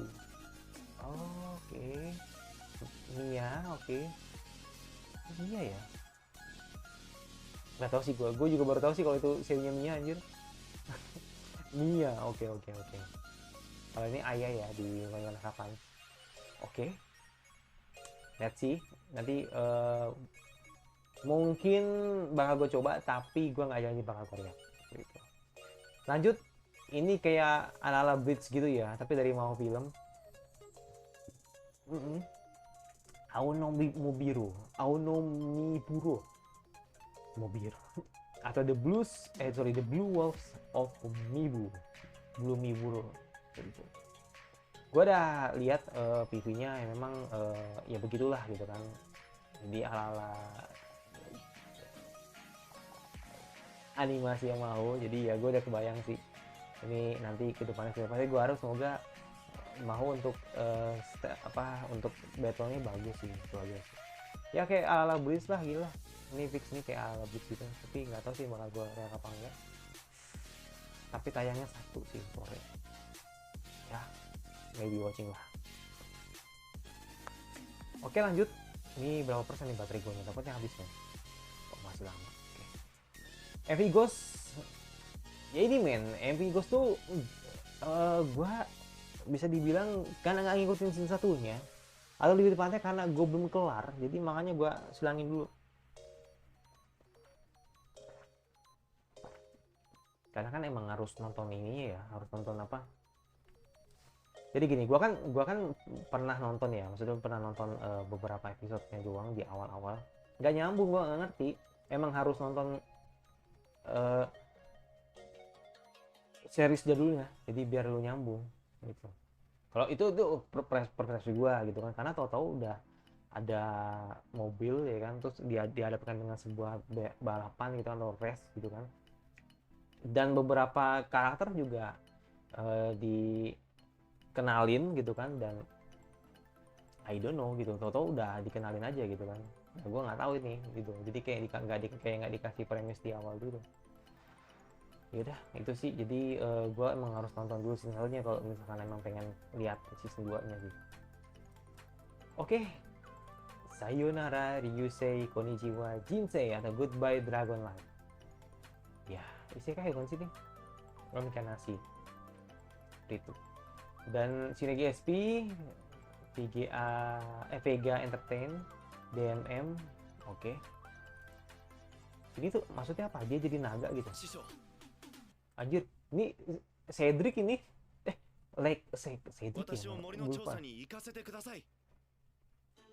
Oke. Mia, oke. Mia ya. Nggak tahu sih gue juga baru tahu sih kalau itu Seiyunya Mia anjir. Mia, oke. Kalau ini Ayah ya di Final Kapan. Oke. Let's see. Nanti mungkin bakal gue coba, tapi gue nggak janji bakal Korea. Gitu. Lanjut, ini kayak ala-ala Bleach gitu ya, tapi dari Maho Film. Aonomiburo atau The Blue Wolves of Mibu, Blue Miburo. Gitu. Gue udah lihat PV-nya ya, memang ya begitulah gitu kan. Jadi ala-ala animasi yang mau. Jadi ya gue udah kebayang sih ini nanti ke depannya seperti gue harus semoga mau untuk untuk battle-nya bagus sih. Ya kayak ala-ala Bleach lah, gila. Ini fix nih kayak ala Bleach gitu. Tapi nggak tahu sih bakal gue reak apa enggak. Tapi tayangnya 1 sih sore. Ya, maybe watching lah. Oke, lanjut. Ini berapa persen nih baterai gue nih? Takutnya habis nih. Oh, masih lama. Oke. MV Ghost. Ya ini men, MV Ghost tuh gue bisa dibilang karena nggak ngikutin scene satunya, atau lebih tepatnya karena gue belum kelar, jadi makanya gue silangin dulu. Karena kan emang harus nonton ini ya, harus nonton apa. Jadi gini, gue kan pernah nonton ya, maksudnya pernah nonton beberapa episodenya doang di awal-awal, nggak nyambung, gue nggak ngerti. Emang harus nonton series jadulnya, jadi biar lu nyambung gitu. Kalau itu persepsi gue gitu kan, karena tahu-tahu udah ada mobil ya kan, terus dihadapkan dengan sebuah balapan gitu kan, atau race gitu kan, dan beberapa karakter juga dikenalin gitu kan, dan I don't know gitu, tahu-tahu udah dikenalin aja gitu kan. Nah, gue nggak tahu ini gitu, jadi kayak nggak dikasih premis di awal dulu. Yaudah itu sih, jadi gue emang harus nonton dulu season 1-nya kalau misalkan emang pengen lihat season 2-nya sih. Oke. Sayonara Ryusei Konnichiwa Jinsei atau Goodbye Dragon Light. Ya, isekai kan sih nih. Reinkarnasi. Itu. Dan Shineki SP, Vega Entertain, DMM, oke. Ini tuh maksudnya apa? Dia jadi naga gitu. Anjir, ini Cedric ini Cedric ya, lupa.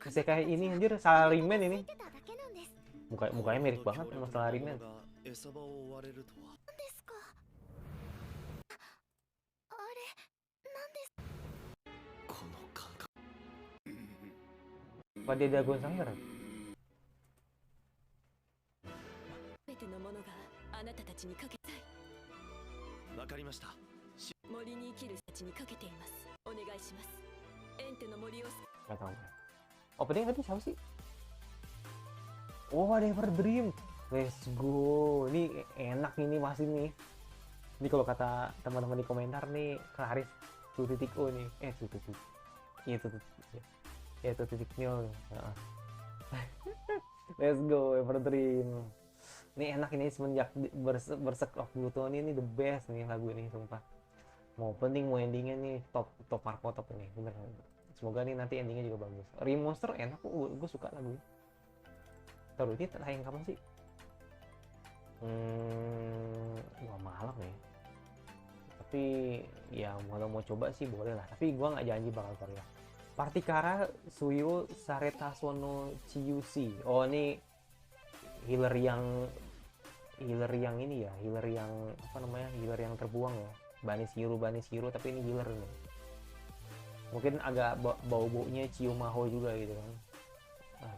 Isekai ini anjir, salaryman ini. Mukanya mirip banget sama salaryman. Apa dia Dragon Slayer? Gak tau. Opening tadi siapa sih? Oh, ada Everdream. Let's go. Ini enak ini masih nih. Ini kalau kata teman-teman di komentar nih, Claris 2.0 nih. 2.0. Iya, 2.0. Ya, 2.0. Let's go Everdream. Ini enak ini semenjak Berserk of Pluto ini the best nih lagu ini sumpah. Mau opening mau endingnya nih top marko top ini bener. Semoga nih nanti endingnya juga bagus. Remonster enak kok, gue suka lagu ini. Terus ini tayang kapan sih? Gua malam ya. Tapi ya kalau mau coba sih boleh lah. Tapi gua nggak janji bakal Korea. Partikara Suyo Saretasono Chiyushi. Oh ini healer yang ini ya, healer yang apa namanya, healer yang terbuang ya, Banis Hero tapi ini healer nih. Mungkin agak bau-baunya Chiyomaho juga gitu kan.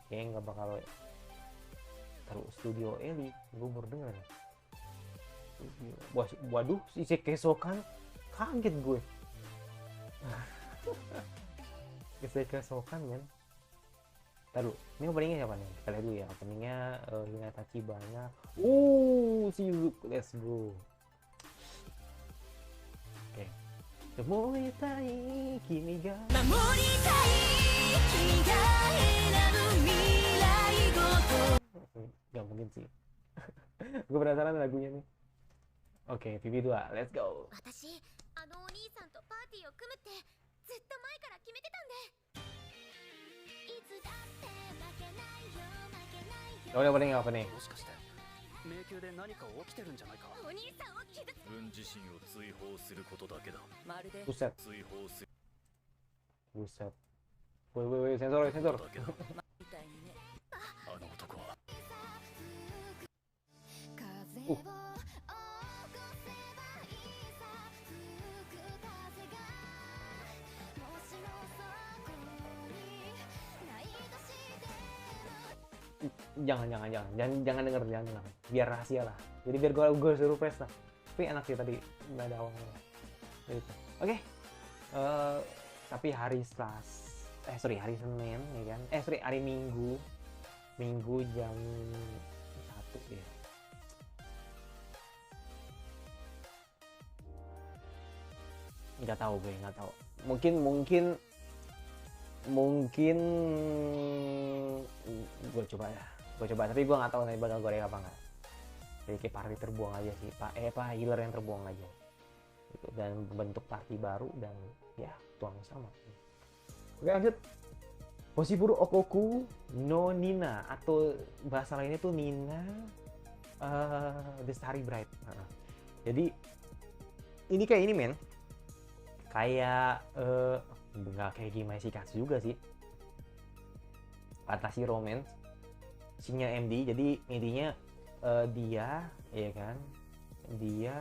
Kayaknya nggak bakal taruh Studio Eli, gue baru denger nih. Waduh, si Kesokan, kaget gue. Isekai Sokan men. Taruh, ini openingnya siapa nih? Kita lihat dulu ya. Openingnya Hinata Chibanya. Shizuku, let's go. Oke. Momoitai kimi ga 守りたい君が選ぶ未来ごと Gak mungkin sih. Gue penasaran lagunya nih. Oke, PV2, let's go. 私あのお兄さんとパーティーを組むってずっと前から決めてたんでいつだって負けないよ負けないよ Oh, ini opening apa nih? もしかして迷宮で何か起きてるんじゃないかお兄さんを傷つけ軍自身を追放することだけだまるで Buset, 追放する buset. Woi, sensor, こと sensor. だけだみたいにねあの男は風を起こせばいいさ吹く風がもしもそこにないとして Jangan denger, jangan denger. Biar rahasia lah. Jadi biar gue surprise lah. Tapi enak sih tadi nggak ada awalnya. Gitu. Oke. Tapi hari hari Senin ya kan? Hari Minggu. Minggu jam 1 ya. Nggak tahu gue, nggak tahu. Mungkin gue coba tapi gue nggak tahu nanti bakal goreng apa nggak. Jadi kayak party terbuang aja sih healer yang terbuang aja gitu. Dan bentuk party baru dan ya tuang sama. Oke, lanjut. Hoshiburu Okoku no Nina, atau bahasa lainnya tuh Nina The Starry Bride. Jadi ini kayak ini men, kayak nggak kayak Gimai Shikatsu juga sih, fantasi romance Shinya MD. Jadi intinya dia ya kan, dia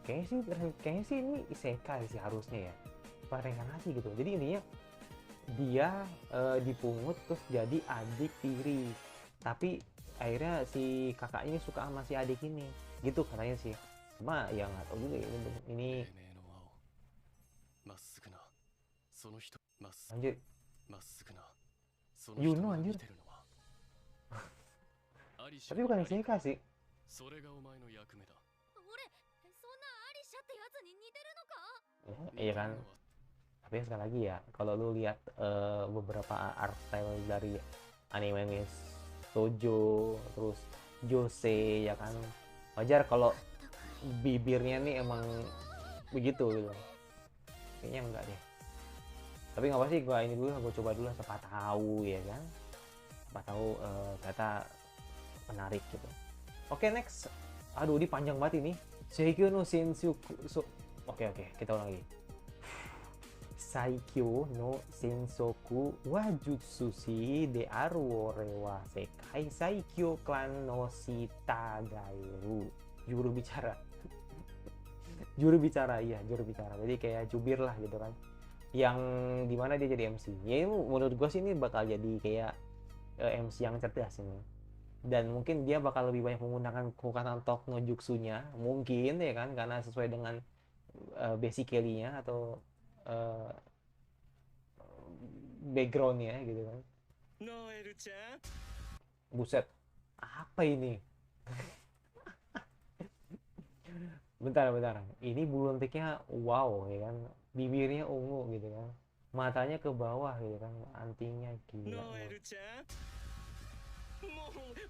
kayaknya sih ini isekai sih harusnya ya, apa reinkarnasi gitu. Jadi intinya dia dipungut terus jadi adik tiri, tapi akhirnya si kakak ini suka sama si adik ini gitu katanya sih. Cuma ya nggak tahu juga ini まっすぐなその人まっす lanjut. まっすぐなその Yuno 人が anjir. 見てるのはアリシャ Tapi bukan isekai sih. それがお前の役目だ 俺そんなアリシャってやつに似てるのか Iya kan. Tapi sekali lagi ya, kalau lu lihat beberapa art style dari anime Shoujo, terus Jose ya kan, wajar kalau bibirnya nih emang begitu gitu. Kayaknya enggak deh. Tapi nggak apa sih, gue coba dulu, siapa tahu ya kan, siapa tahu ternyata menarik gitu. Oke, next. Aduh, ini panjang banget ini. Seikyo no Sensoku. Oke, kita ulang lagi. Saikyo no Sensoku wa Jutsushi de aru ore wa sekai Saikyo clan no Shitagairu. Juru bicara. Juru bicara. Jadi kayak jubir lah gitu kan. Yang dimana dia jadi MC. Ya menurut gue sih ini bakal jadi kayak MC yang cerdas ini. Dan mungkin dia bakal lebih banyak menggunakan kekuatan Tok no Jutsunya. Mungkin ya kan, karena sesuai dengan basically-nya atau backgroundnya gitu kan. Buset, apa ini? bentar, ini bulu lentiknya wow ya kan, bibirnya ungu gitu kan, matanya ke bawah gitu kan, antingnya gila.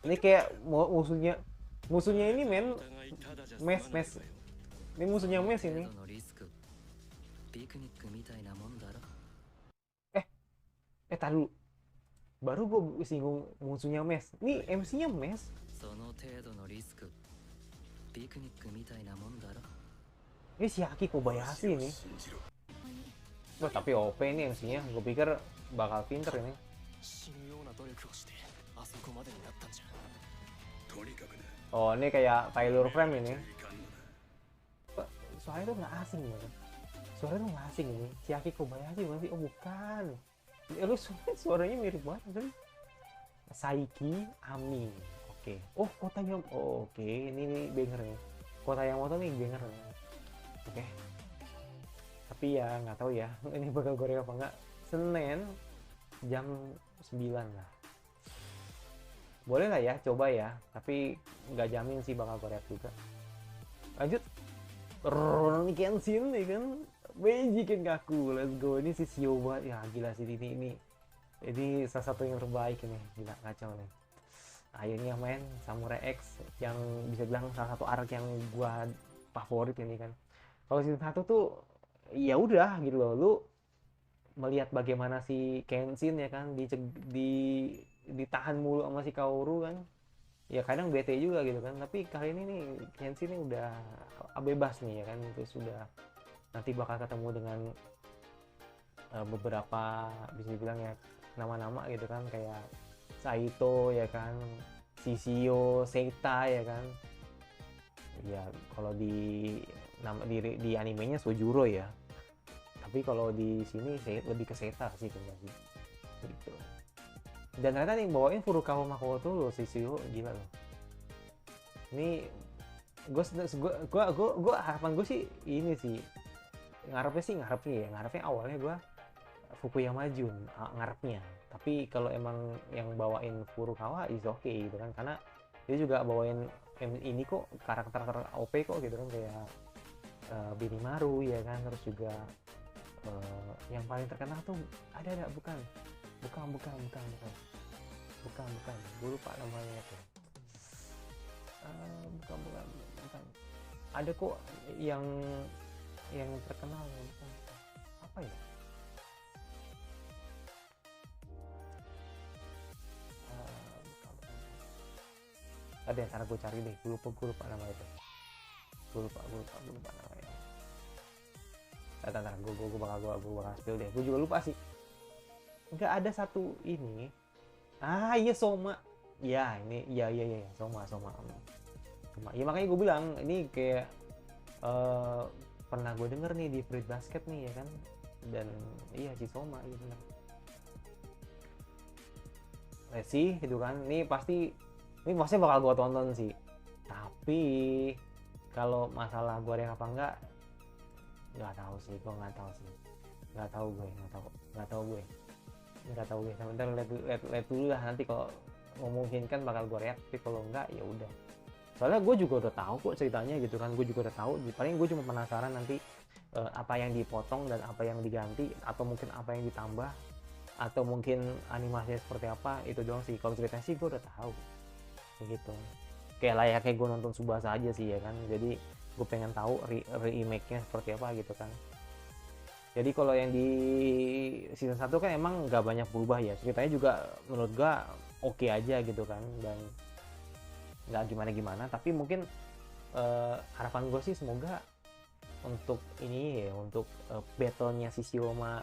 Ini kayak musuhnya ini men, mes ini musuhnya mes ini. 程度のリスクピクニックみたいなもんだろ Tar dulu, baru gue singgung musuhnya mes, ini MC-nya mes. その程度のリスクピクニックみたいなもんだろ Ini si Aki Kobayashi ini. Wah, tapi OP ini MC-nya, gue pikir bakal pinter ini. 死ぬような努力をしてあそこまでになったんじゃとにかくね Oh, ini kayak Taylor Frame ini. いかんのだ Suaranya tuh nggak asing banget. Suaranya tuh nggak asing ini. Si Aki Kobayashi bukan sih? Oh bukan. Lu suaranya mirip banget kan? Saiki Ami. Oke. Oh kota yang. Oh, oke. Ini banger nih. Kota yang motor nih banger nih. Oke. Tapi ya nggak tahu ya ini bakal goreng apa nggak. Senin jam 9 lah. Boleh lah ya, coba ya. Tapi nggak jamin sih bakal goreng juga. Lanjut. Rurouni Kenshin ya kan. Meiji Kenkaku, let's go. Ini si Shio banget ya, gila sih ini salah satu yang terbaik ini, gila kacau nih. Akhirnya main Samurai X yang bisa bilang salah satu arc yang gua favorit ini kan. Kalau season 1 tuh ya udah gitu loh, lu melihat bagaimana si Kenshin ya kan ditahan mulu sama si Kaoru kan. Ya kadang bete juga gitu kan, tapi kali ini nih Kenshin ini udah bebas nih ya kan, terus sudah nanti bakal ketemu dengan beberapa bisa dibilang ya nama-nama gitu kan, kayak Saito ya kan, Shishio, Seita ya kan. Ya kalau di animenya Sojuro ya. Tapi kalau di sini lebih ke Seita sih kayaknya gitu. Dan ternyata nih bawain Furukawa Makoto loh, Shishio, gila loh. Ini gue harapan gue sih ini sih ngarepnya awalnya gue Fukuyama Jun ngarepnya, tapi kalau emang yang bawain Furukawa is okay gitu kan, karena dia juga bawain ini kok karakter OP kok gitu kan, kayak Benimaru ya kan, terus juga yang paling terkenal tuh ada bukan gue lupa namanya tuh. Bukan ada kok yang terkenal bukan. Apa ya, ada yang cara gue cari deh, gue lupa namanya itu, gue lupa namanya. Gue bakal spill deh, gue juga lupa sih. Nggak ada satu ini. Iya Soma ya, ini ya Soma. Ya makanya gue bilang ini kayak pernah gue denger nih di Fruit Basket nih ya kan, dan iya si Soma iya benar. Sih itu kan, ini pasti bakal gue tonton sih, tapi kalau masalah goreng apa enggak nggak tahu gue. Sebentar lihat dulu lah, nanti kalau memungkinkan bakal gue react, tapi kalau enggak ya udah. Soalnya gue juga udah tahu kok ceritanya gitu kan, gue juga udah tahu. Paling gue cuma penasaran nanti apa yang dipotong dan apa yang diganti, atau mungkin apa yang ditambah, atau mungkin animasinya seperti apa, itu doang sih. Kalau ceritanya sih gue udah tahu kayak gitu, kayak layaknya gue nonton Tsubasa aja sih ya kan. Jadi gue pengen tahu remake-nya seperti apa gitu kan. Jadi kalau yang di season 1 kan emang nggak banyak berubah ya, ceritanya juga menurut gue oke aja gitu kan, dan nggak gimana-gimana. Tapi mungkin harapan gue sih semoga untuk ini ya, untuk battle-nya Shishio sama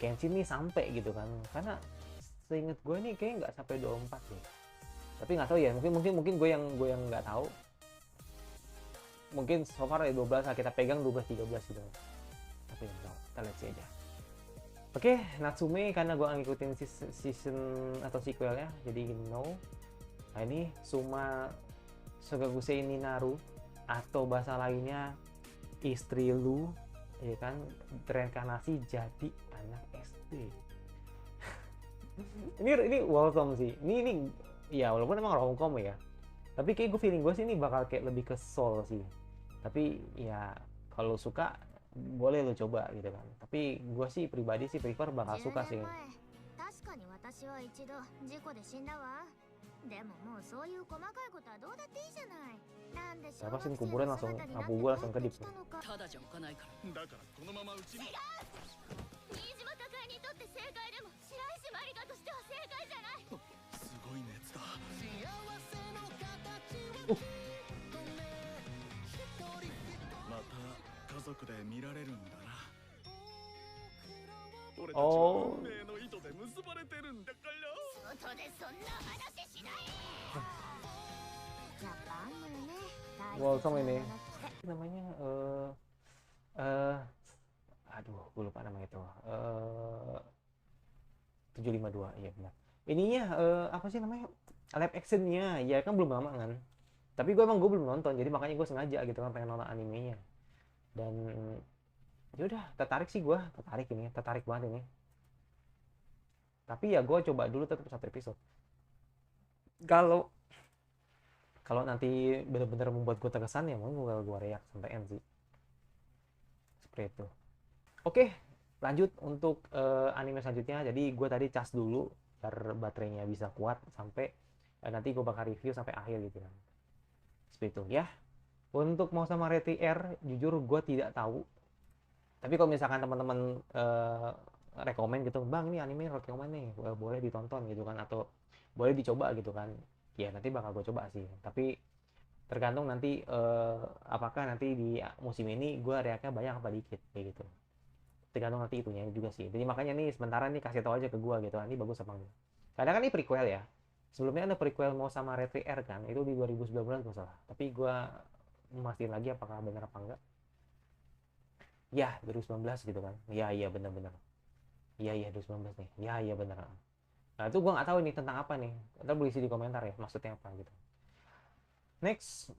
Kenshin nih sampai gitu kan, karena seinget gue nih kayaknya nggak sampai 24 deh. Tapi nggak tahu ya, mungkin gue yang nggak tahu. Mungkin so far 12 lah kita pegang, 12-13 gitu. Tapi nggak tahu, kita lihat sih aja. Oke, Natsume karena gue ngikutin season atau sequelnya, jadi no. Nah ini Suma Sogagusei Ninaru, atau bahasa lainnya istri lu, ya kan, reinkarnasi jadi anak SD. ini wholesome sih. Ini ya walaupun emang romcom ya, tapi kayak gue feeling gue sih ini bakal kayak lebih ke soul sih. Tapi ya kalau suka boleh lo coba gitu kan. Tapi gue sih pribadi sih prefer bakal suka sih. Siapa sih kuburan langsung abu gue langsung kedip. だからこのままうちにすごい熱だまた家族で見られるんだな俺たちは運命の糸で結ばれてるんだから外でそんな話しない Wholesome ini namanya aduh gue lupa namanya itu 752 iya benar. Ininya apa sih namanya, live actionnya ya kan belum lama kan, tapi gue belum nonton, jadi makanya gue sengaja gitu kan pengen nonton animenya. Dan ya udah tertarik sih gue, tertarik banget ini. Tapi ya gue coba dulu tetap 1 episode. Kalau nanti benar-benar membuat gue terkesan ya mungkin gue react sampai end sih, seperti itu. Oke, lanjut untuk anime selanjutnya. Jadi gue tadi cas dulu biar baterainya bisa kuat sampai nanti gue bakal review sampai akhir gitu kan, seperti itu ya. Untuk mau sama Reti R, jujur gue tidak tahu. Tapi kalau misalkan teman-teman rekomen gitu, bang ini anime rekomen nih, boleh ditonton gitu kan, atau boleh dicoba gitu kan, ya nanti bakal gue coba sih. Tapi tergantung nanti apakah nanti di musim ini gue reaknya banyak apa dikit kayak gitu. Tergantung nanti itunya juga sih. Jadi makanya nih sementara nih kasih tahu aja ke gue gitu, ini bagus apa enggak. Karena kan ini prequel ya. Sebelumnya ada prequel mau sama Retri R kan, itu di 2019 nggak salah. Tapi gue memastikan lagi apakah benar apa enggak. Ya 2019 gitu kan. Iya benar-benar. Iya 2019 nih. Iya benar. Nah itu gue nggak tahu ini tentang apa nih. Ntar boleh isi di komentar ya maksudnya apa gitu. Next,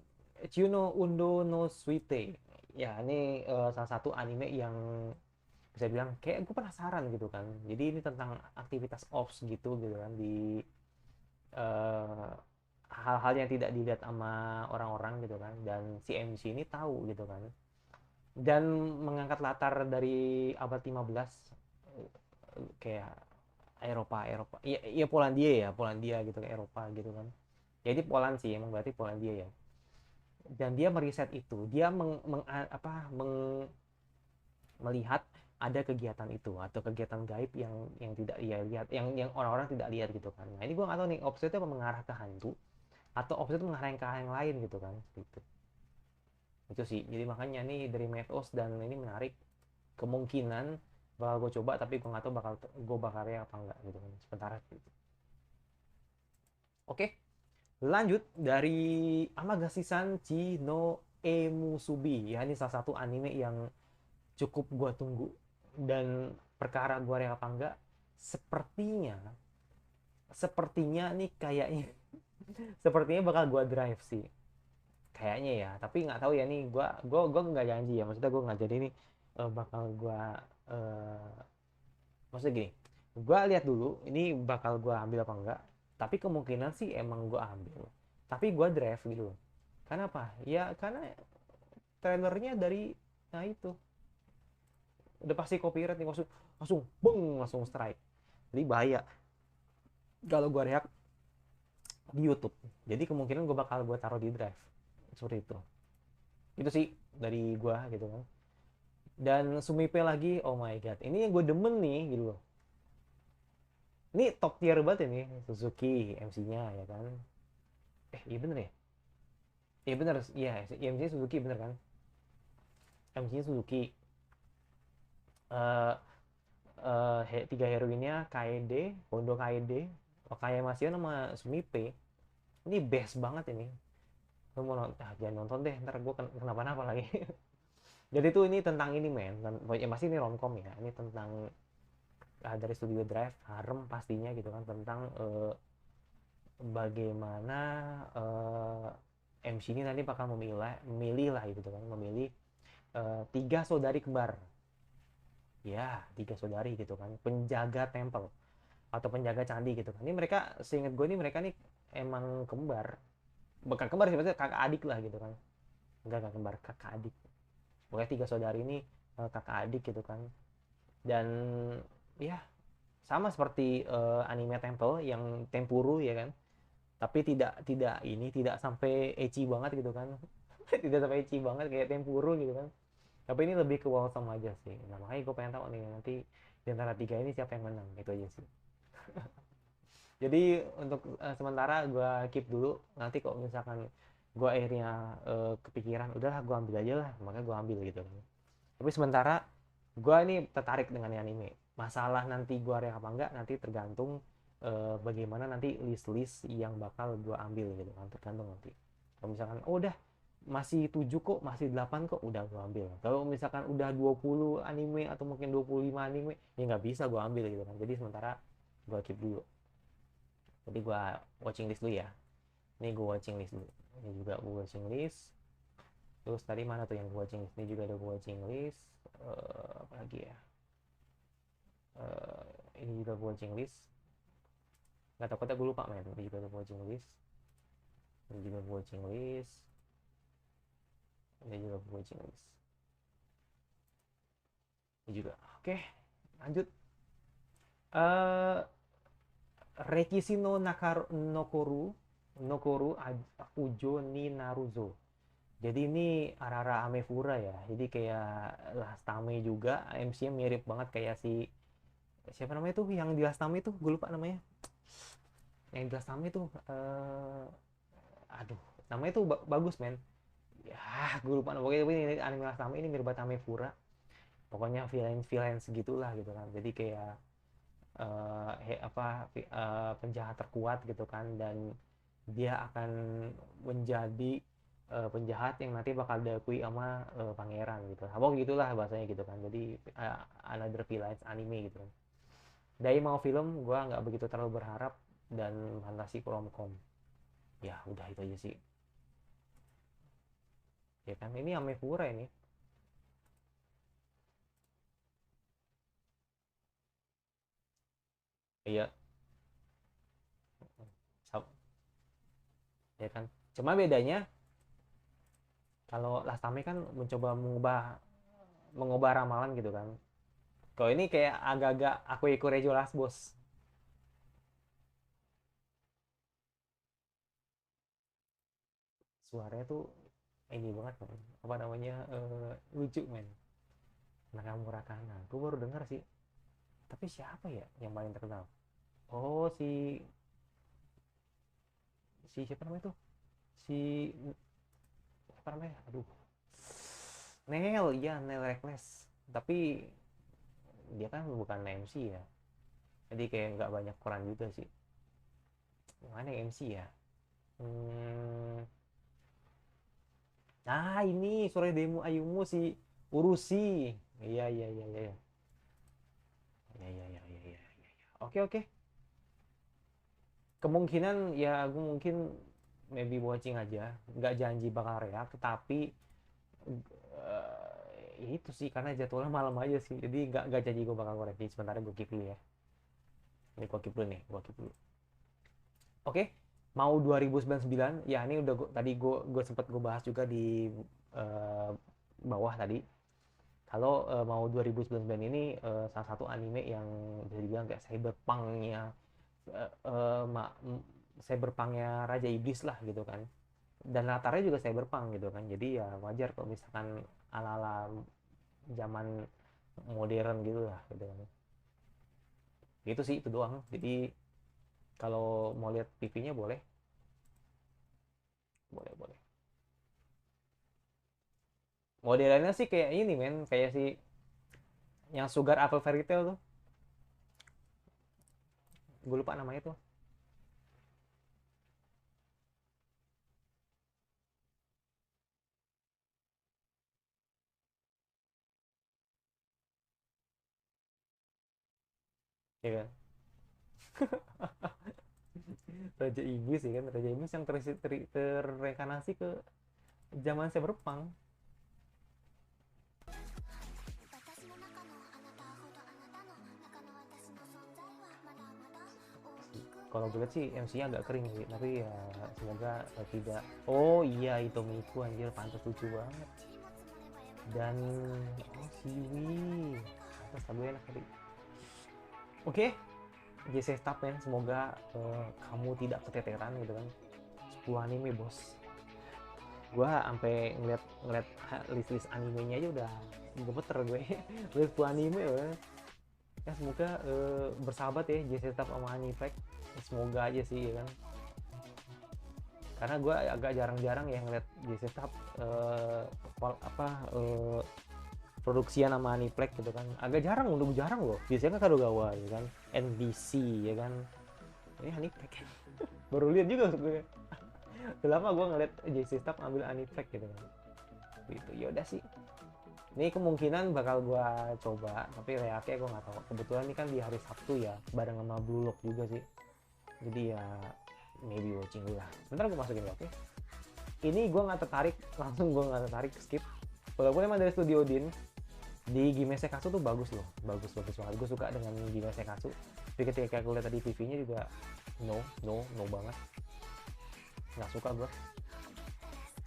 Chuno Undo no Suite. Ya ini salah satu anime yang bisa bilang kayak gue penasaran gitu kan. Jadi ini tentang aktivitas ops gitu kan di hal-hal yang tidak dilihat sama orang-orang gitu kan, dan si MC ini tahu gitu kan, dan mengangkat latar dari abad 15 kayak Eropa ya Polandia gitu ke Eropa gitu kan. Jadi Poland sih emang berarti Polandia ya. Dan dia meriset itu, dia melihat ada kegiatan itu atau kegiatan gaib yang tidak dia lihat, yang orang-orang tidak lihat gitu kan. Nah ini gue nggak tahu nih opsi itu apa mengarah ke hantu atau opsi itu mengarah ke hal yang lain gitu kan, gitu. Itu sih, jadi makanya nih dari Mythos, dan ini menarik, kemungkinan bakal gue coba, tapi gue nggak tahu gue bakal react apa enggak gitu kan sementara gitu. Oke, lanjut dari Amagasisan Chi no Emusubi ya, ini salah satu anime yang cukup gue tunggu, dan perkara gue react apa enggak, sepertinya nih kayaknya sepertinya bakal gue drive sih kayaknya ya, tapi nggak tahu ya nih, gue nggak janji ya, maksudnya gue nggak jadi nih bakal gue maksudnya gini, gue lihat dulu ini bakal gue ambil apa enggak, tapi kemungkinan sih emang gue ambil, tapi gue drive gitu. Karena apa ya, karena trailernya dari, nah itu udah pasti copyright nih, langsung strike, jadi bahaya kalau gue react di YouTube. Jadi kemungkinan gue bakal taruh di drive seperti itu sih dari gue gitu kan. Dan Sumipe lagi, oh my god, ini yang gue demen nih gitu loh, ini top tier banget ini, Suzuki MC-nya ya kan. Iya bener ya, iya bener, iya MC Suzuki bener kan, MC-nya Suzuki. Tiga heroinnya Kaede, Hondo Kaede, Wakayamashio sama Sumipe. Ini best banget ini. Lu mau nonton, jangan nonton deh, ntar gue kenapa-napa lagi. Jadi tuh ini tentang ini men, ya pasti ini romcom ya. Ini tentang dari Studio Drive, harem pastinya gitu kan, tentang bagaimana MC ini nanti bakal memilih lah gitu kan, memilih 3 saudari kembar. Ya, 3 saudari gitu kan, penjaga tempel atau penjaga candi gitu kan. Ini mereka, seingat gue nih, mereka nih emang kembar. Bukan kembar sih, maksudnya kakak adik lah gitu kan. Enggak kembar, kakak adik. Pokoknya 3 saudari ini kakak adik gitu kan. Dan ya sama seperti anime Temple yang Tempuru ya kan. Tapi tidak sampai ecchi banget gitu kan. Tidak sampai ecchi banget kayak Tempuru gitu kan. Tapi ini lebih ke wholesome aja sih. Nah makanya gue pengen tahu nih nanti di antara 3 ini siapa yang menang, itu aja sih. Jadi untuk sementara gue keep dulu. Nanti kalau misalkan gue akhirnya kepikiran, udahlah gue ambil aja lah, makanya gue ambil gitu kan. Tapi sementara gue ini tertarik dengan anime. Masalah nanti gue react apa enggak nanti tergantung bagaimana nanti list yang bakal gue ambil gitu kan, tergantung nanti. Kalau misalkan udah masih 7 kok, masih 8 kok, udah gue ambil. Kalau misalkan udah 20 anime atau mungkin 25 anime, ya nggak bisa gue ambil gitu kan. Jadi sementara gue keep dulu. Jadi gue watching list dulu ya. Ini gue watching list dulu. Ini juga gue watching list. Terus tadi mana tuh yang gue watching list? Ini juga ada gue watching list. Apa lagi ya, ini juga gue watching list, nggak tahu kata gue lupa men. Ini juga gue watching list, ini juga gue watching list, ini juga gue watching list, ini juga. Oke, lanjut. Rekishi no Nokoru Akujo ni Naruzo. Jadi ini Arara Amefura ya. Jadi kayak Lastame juga, MC-nya mirip banget kayak si siapa namanya tuh yang di Lastame tuh, gue lupa namanya. Yang di Lastame tuh aduh, namanya tuh bagus men. Ya, gue lupa pokoknya, tapi ini anime Lastame ini mirip banget Amefura. Pokoknya villain segitulah gitu kan. Jadi kayak penjahat terkuat gitu kan, dan dia akan menjadi penjahat yang nanti bakal diakui sama pangeran gitu. Apa gitulah bahasanya gitu kan. Jadi another villains anime gitu kan. Dari mau film gua nggak begitu terlalu berharap, dan fantasi romcom. Ya udah itu aja sih. Ya kan ini Amefura ini. Iya. Ya kan. Cuma bedanya kalau Lastame kan mencoba mengubah ramalan gitu kan. Kalau ini kayak agak-agak aku ikut Rejo Las Bos. Suaranya tuh ini banget kan. Apa namanya, lucu men. Nakamura Kana. Gue baru denger sih. Tapi siapa ya yang paling terkenal? Oh si siapa namanya tuh? Si apa namanya? Aduh. Neil, iya Neil Reckless. Tapi dia kan bukan MC ya. Jadi kayak nggak banyak peran juga sih. Mana MC ya? Nah ini Sore Demo Ayumu si Urusi. Iya iya iya iya. Iya iya iya iya iya. Oke oke. Kemungkinan ya gue mungkin maybe watching aja, nggak janji bakal react, tapi itu sih karena jadwalnya malam aja sih, jadi nggak janji gue bakal koreksi. Sebentar gue keep dulu ya, ini gue keep dulu nih, gue keep dulu. Oke, mau 2099 ya, ini udah tadi gue sempat gue bahas juga di bawah tadi. Kalau mau 2099 ini salah satu anime yang bisa dibilang kayak cyberpunknya cyberpunknya Raja Iblis lah gitu kan, dan latarnya juga cyberpunk gitu kan. Jadi ya wajar kalau misalkan ala-ala zaman modern gitu lah gitu kan. Itu sih, itu doang. Jadi kalau mau lihat PV-nya boleh boleh. Modelannya sih kayak ini men, kayak si yang Sugar Apple Fairy Tail tuh, gue lupa namanya tuh. Ya kan. Raja Iblis ya kan, Raja Iblis yang terreinkarnasi ke zaman cyberpunk. Kalau gue lihat sih MC-nya agak kering sih, tapi ya semoga tidak. Oh iya, itu Miku anjir, pantas lucu banget. Dan Siwi pantas lagu enak tadi. Oke, JC Staff men, semoga kamu tidak keteteran gitu kan. 10 anime bos. Gua sampai ngeliat list animenya aja udah gemeter gue. Lihat 10 anime ya, semoga bersahabat ya JC Staff sama Aniplex. Semoga aja sih ya kan. Karena gue agak jarang-jarang ya ngeliat JC Staff produksian sama Aniplex gitu kan. Agak jarang loh. Biasanya kan Kadogawa ya kan, NBC ya kan. Ini Aniplex. Baru lihat juga gue. Udah lama gue ngeliat JC Staff ambil Aniplex gitu kan. Gitu. Yaudah sih. Ini kemungkinan bakal gue coba, tapi reaksinya gue nggak tahu. Kebetulan ini kan di hari Sabtu ya, bareng sama Blue Lock juga sih. Jadi ya maybe watching dulu lah. Sebentar gue masukin, oke? Ini gue nggak tertarik, langsung gue nggak tertarik, skip. Walaupun emang dari Studio Din, Di Hime Sekatsu tuh bagus loh, bagus banget. Gue suka dengan Hime Sekatsu. Tapi ketika gue lihat tadi TV-nya juga no banget, nggak suka gue.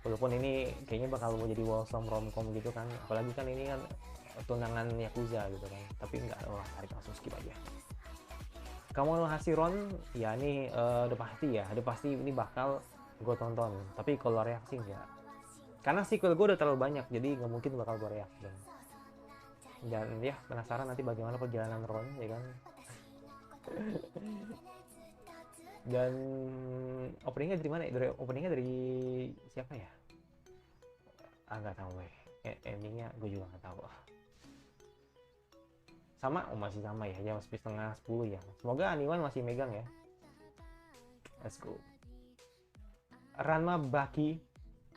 Walaupun ini kayaknya bakal mau jadi wholesome romcom gitu kan, apalagi kan ini kan tunangan Yakuza gitu kan, tapi nggak, tarik langsung skip aja. Kamu Hasiron ya ini udah pasti ini bakal gue tonton, tapi kalau reaksi enggak, karena sequel gue udah terlalu banyak, jadi nggak mungkin bakal gue reaksi. Dan ya penasaran nanti bagaimana perjalanan Ron ya kan. Dan openingnya dari mana? Openingnya dari siapa ya? Nggak tahu endingnya gue juga nggak tahu. Sama, masih sama ya, jam 9:30 ya. Semoga Aniwan masih megang ya. Let's go. Ranma Baki,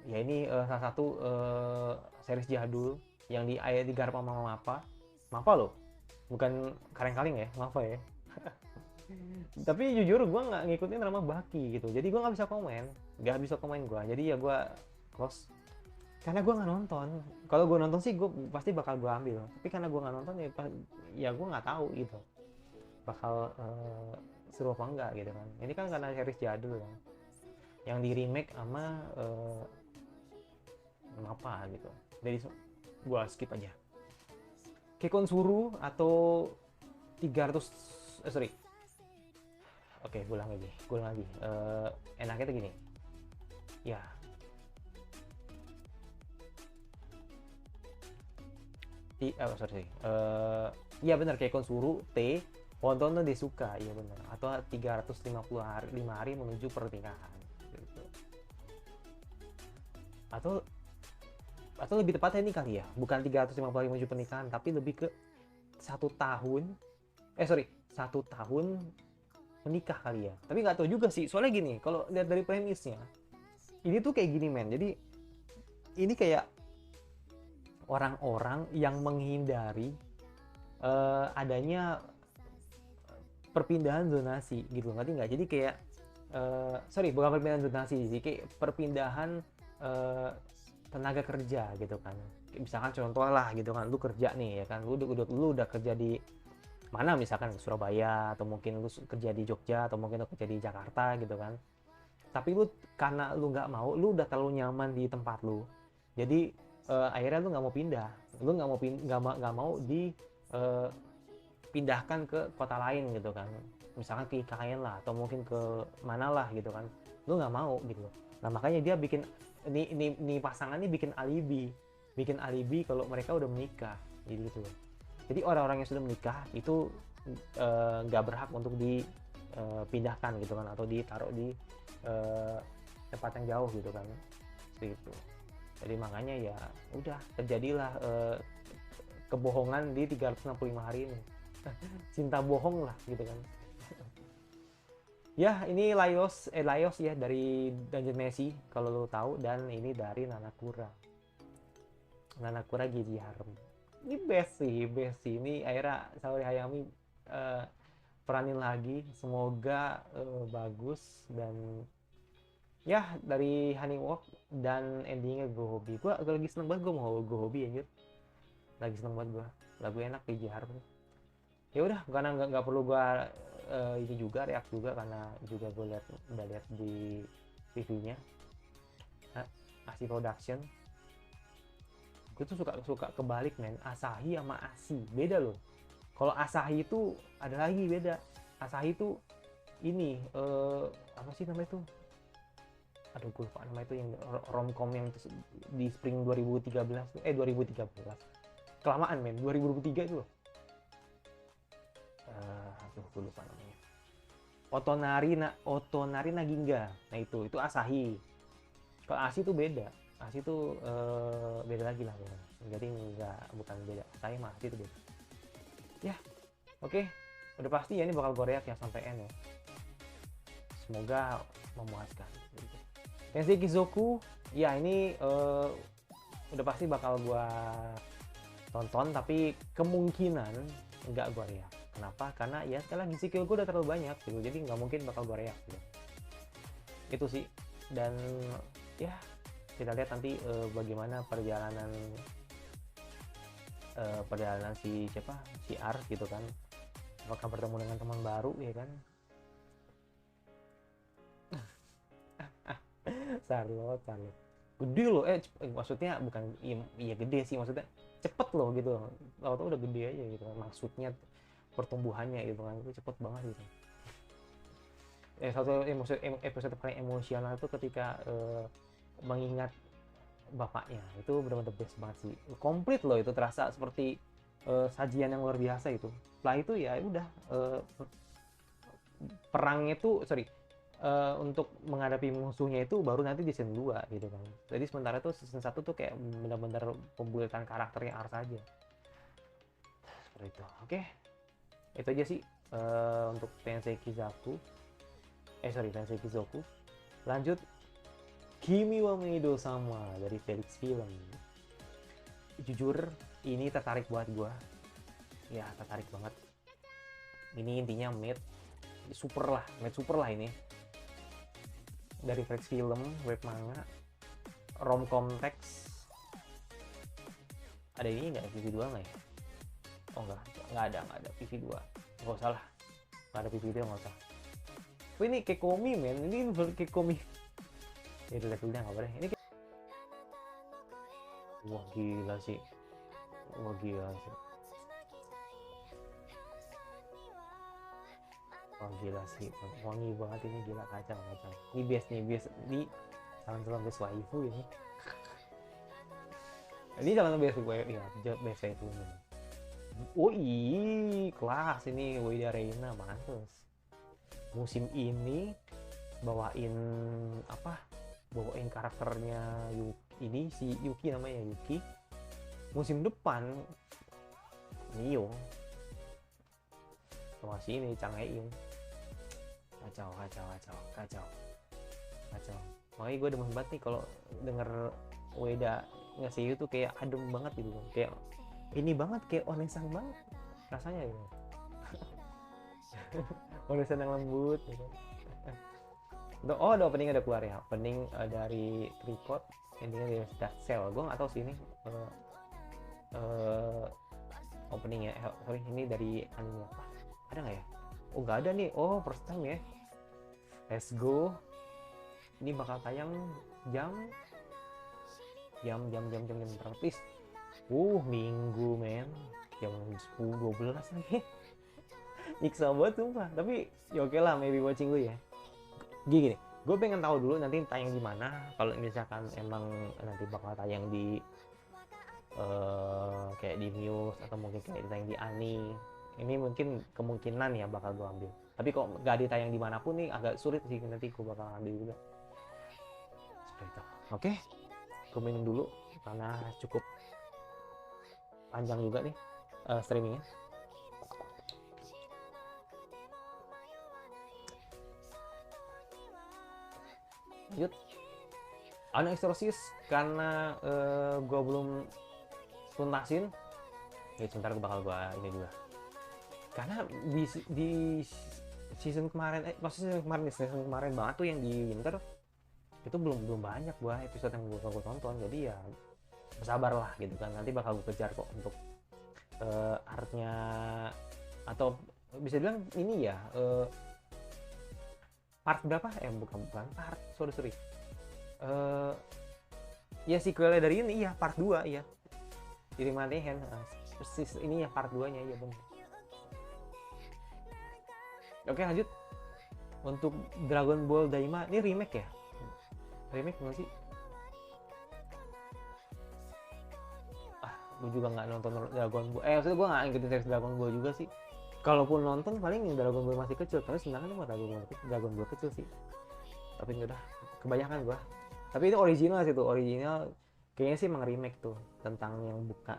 ya ini salah satu series jadul yang digarap sama Mappa loh, bukan kaleng-kaleng ya, Mappa ya. Tapi jujur gue nggak ngikutin Ranma Baki gitu, jadi gue nggak bisa komen gue, jadi ya gue close karena gue nggak nonton. Kalau gue nonton sih gue pasti bakal gue ambil, tapi karena gue nggak nonton ya gue nggak tahu gitu bakal seru apa enggak gitu kan. Ini kan karena series jadul kan, yang di remake sama apa gitu, jadi gue skip aja. Kekon Suru atau 300 Oke, ulang lagi. Enaknya tuh gini. Ya. Iya benar, Kekon Suru T Wonton dia suka, iya benar. Atau 355 hari menuju pernikahan. Gitu. Atau lebih tepatnya ini kali ya, bukan 350 hari menuju pernikahan, tapi lebih ke 1 tahun menikah kali ya. Tapi nggak tahu juga sih, soalnya gini, kalau lihat dari premisnya ini tuh kayak gini men, jadi ini kayak orang-orang yang menghindari adanya perpindahan zonasi gitu, ngerti nggak? Jadi kayak bukan perpindahan zonasi sih, kayak perpindahan tenaga kerja gitu kan. Misalkan contoh lah gitu kan, lu kerja nih ya kan, lu udah kerja di mana, misalkan Surabaya, atau mungkin lu kerja di Jogja, atau mungkin lu kerja di Jakarta gitu kan. Tapi karena lu nggak mau, lu udah terlalu nyaman di tempat lu, jadi akhirnya lu nggak mau pindah, lu nggak mau dipindahkan ke kota lain gitu kan, misalkan ke IKN lah, atau mungkin ke mana lah gitu kan, lu nggak mau gitu. Nah makanya dia bikin ini pasangan ini bikin alibi kalau mereka udah menikah gitu. Jadi orang-orang yang sudah menikah itu nggak berhak untuk dipindahkan gitu kan, atau ditaruh di tempat yang jauh gitu kan, seperti itu. Jadi makanya ya udah terjadilah kebohongan di 365 hari ini. Cinta bohong lah gitu kan. Ya ini Laios ya dari Dungeon Meshi kalau lo tahu, dan ini dari Nanakura Gigi Harem. Ini best sih. Ini akhirnya Saori Hayami peranin lagi, semoga bagus. Dan ya dari Honeywork, dan endingnya Go Hobby. Gue lagi seneng banget, gue mau Go Hobby anjir, lagi seneng banget gue, lagu enak Gigi Harem. Ya udah, karena nggak perlu gue ini juga react juga, karena juga gue udah lihat di reviewnya. Asi Production. Gue tuh suka kebalik men, Asahi sama Asi beda loh. Kalau Asahi itu ada lagi beda. Asahi itu ini apa sih namanya tuh? Aduh gue lupa nama itu, yang romcom yang di spring 2013 kelamaan men, 2003 itu loh. Aduh gue lupa namanya. Otonari Naginga. Nah itu Asahi. Kalau Asi itu beda. Asi itu beda lagi lah ya. Jadi bukan beda. Asahi sama Asi itu beda. Ya, oke. Udah pasti ya ini bakal gue react ya sampai end ya. Semoga memuaskan. Tensei Kizoku, ya ini udah pasti bakal gue tonton, tapi kemungkinan nggak gue react. Kenapa? Karena ya sekali lagi skill gue udah terlalu banyak gitu, jadi nggak mungkin bakal gue react gitu. Itu sih. Dan ya kita lihat nanti bagaimana perjalanan perjalanan si Ars gitu kan, apakah bertemu dengan teman baru ya kan. Charlotte gede loh, maksudnya bukan iya gede sih, maksudnya cepet loh gitu, tau udah gede aja gitu kan, maksudnya pertumbuhannya gitu kan, itu cepet banget gitu. Satu episode paling emosional itu ketika mengingat bapaknya, itu benar-benar the best banget sih, komplit loh, itu terasa seperti sajian yang luar biasa itu. Setelah itu ya udah, perangnya tuh untuk menghadapi musuhnya itu baru nanti di season 2 gitu kan. Jadi sementara tuh season 1 tuh kayak benar-benar pembuatan karakternya Ars aja. Seperti itu. Oke. Itu aja sih untuk Tensei Kizoku. Lanjut Kimi wa Meido sama dari Felix Film. Jujur ini tertarik buat gua. Ya, tertarik banget. Ini intinya mid super lah ini. Dari Felix Film, web manga, romcom teks. Ada ini nggak PV2 nggak ya? Oh nggak ada PV2. Nggak usah lah, nggak ada PV2 nggak usah. Oh, ini Kekomi men, ini baru Kekomi. Ya udah levelnya nggak apa deh. Ini wah gila sih. Wah gila sih, wangi banget ini, gila, kacau. Ini base ini calon base waifu ini. Ini calon base waifu ya, base waifu ini. Oh kelas ini Ueda Reina, mantus. Musim ini bawain karakternya ini si Yuki, namanya Yuki. Musim depan Nio masih ini Changein. Kacau. Makanya gue demen banget nih kalau denger Ueda ngasih itu, kayak adem banget gitu, kayak ini banget, kayak onesan banget rasanya gitu. Onesan yang lembut gitu. Oh, ada opening, ada keluar ya, opening dari Tricot, intinya dari Dead Cell. Gue nggak tahu sih ini opening ya, sorry, ini dari anime apa, ada nggak ya? Oh nggak ada nih, oh first time ya. Let's go. Ini bakal tayang jam berapa please? Minggu men, jam 10-12 lagi. Nyiksa banget sumpah, tapi ya oke lah, maybe watching gue ya. Gini, gue pengen tahu dulu nanti tayang di mana. Kalau misalkan emang nanti bakal tayang di kayak di Muse atau mungkin kayak tayang di Ani, ini mungkin kemungkinan ya bakal gue ambil. Tapi kok nggak ditayang dimanapun nih agak sulit sih, nanti gue bakal ambil juga. Seperti itu. Oke, gue minum dulu karena cukup panjang juga nih streamingnya. Lanjut, Ano Exorcist, karena gue belum tuntasin ya, sebentar bakal gue ini juga, karena di season kemarin season kemarin banget tuh yang di winter itu belum banyak gue episode yang gue tonton, jadi ya bersabar lah gitu kan, nanti bakal gue kejar kok untuk artnya, atau bisa bilang ini ya part berapa? Bukan part, sorry. Ya sequelnya dari ini, iya part 2 ya. Jadi Manehen, persis ini ya part 2-nya ya bener. Oke lanjut. Untuk Dragon Ball Daima, ini remake ya? Remake nggak sih? Gue juga nggak nonton Dragon Ball. Maksudnya gue nggak ngikutin series Dragon Ball juga sih. Kalaupun nonton paling yang Dragon Ball masih kecil, tapi sebenarnya mah Dragon Ball kecil sih. Tapi nggak udah, kebanyakan gua. Tapi itu original sih tuh, original kayaknya sih emang remake tuh, tentang yang bukan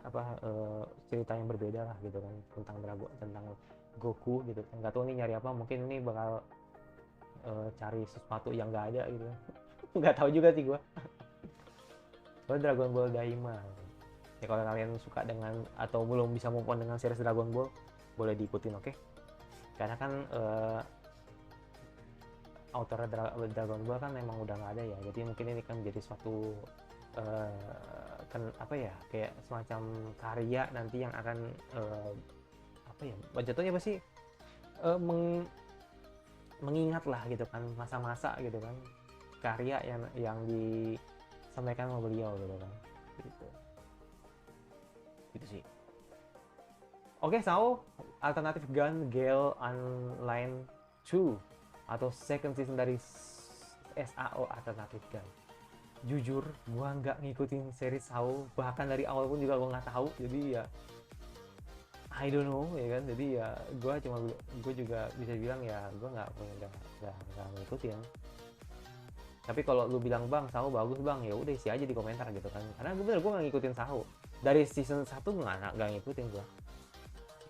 cerita yang berbeda lah gitu kan, tentang Goku gitu kan. Nggak tahu nih nyari apa, mungkin ini bakal cari sesuatu yang nggak ada gitu. Nggak tahu juga sih gua. Soalnya Dragon Ball Daima. Ya kalau kalian suka dengan atau belum bisa move on dengan series Dragon Ball, boleh diikutin, oke? Karena kan author Dragon Ball kan memang udah nggak ada ya, jadi mungkin ini kan menjadi suatu apa ya, kayak semacam karya nanti yang akan apa ya, jatuhnya apa sih, mengingat lah gitu kan masa-masa gitu kan, karya yang disampaikan sama beliau gitu kan, gitu sih. Oke, so Alternative Gun Gale Online 2 atau second season dari SAO Alternative Gun. Jujur, gua nggak ngikutin series SAO, bahkan dari awal pun juga gua nggak tahu. Jadi ya I don't know ya kan. Jadi ya gua juga bisa bilang ya gua nggak ngikutin. Tapi kalau lu bilang bang SAO bagus bang, ya udah isi aja di komentar gitu kan. Karena gua nggak ngikutin SAO. Dari season 1 nggak ngikutin gua.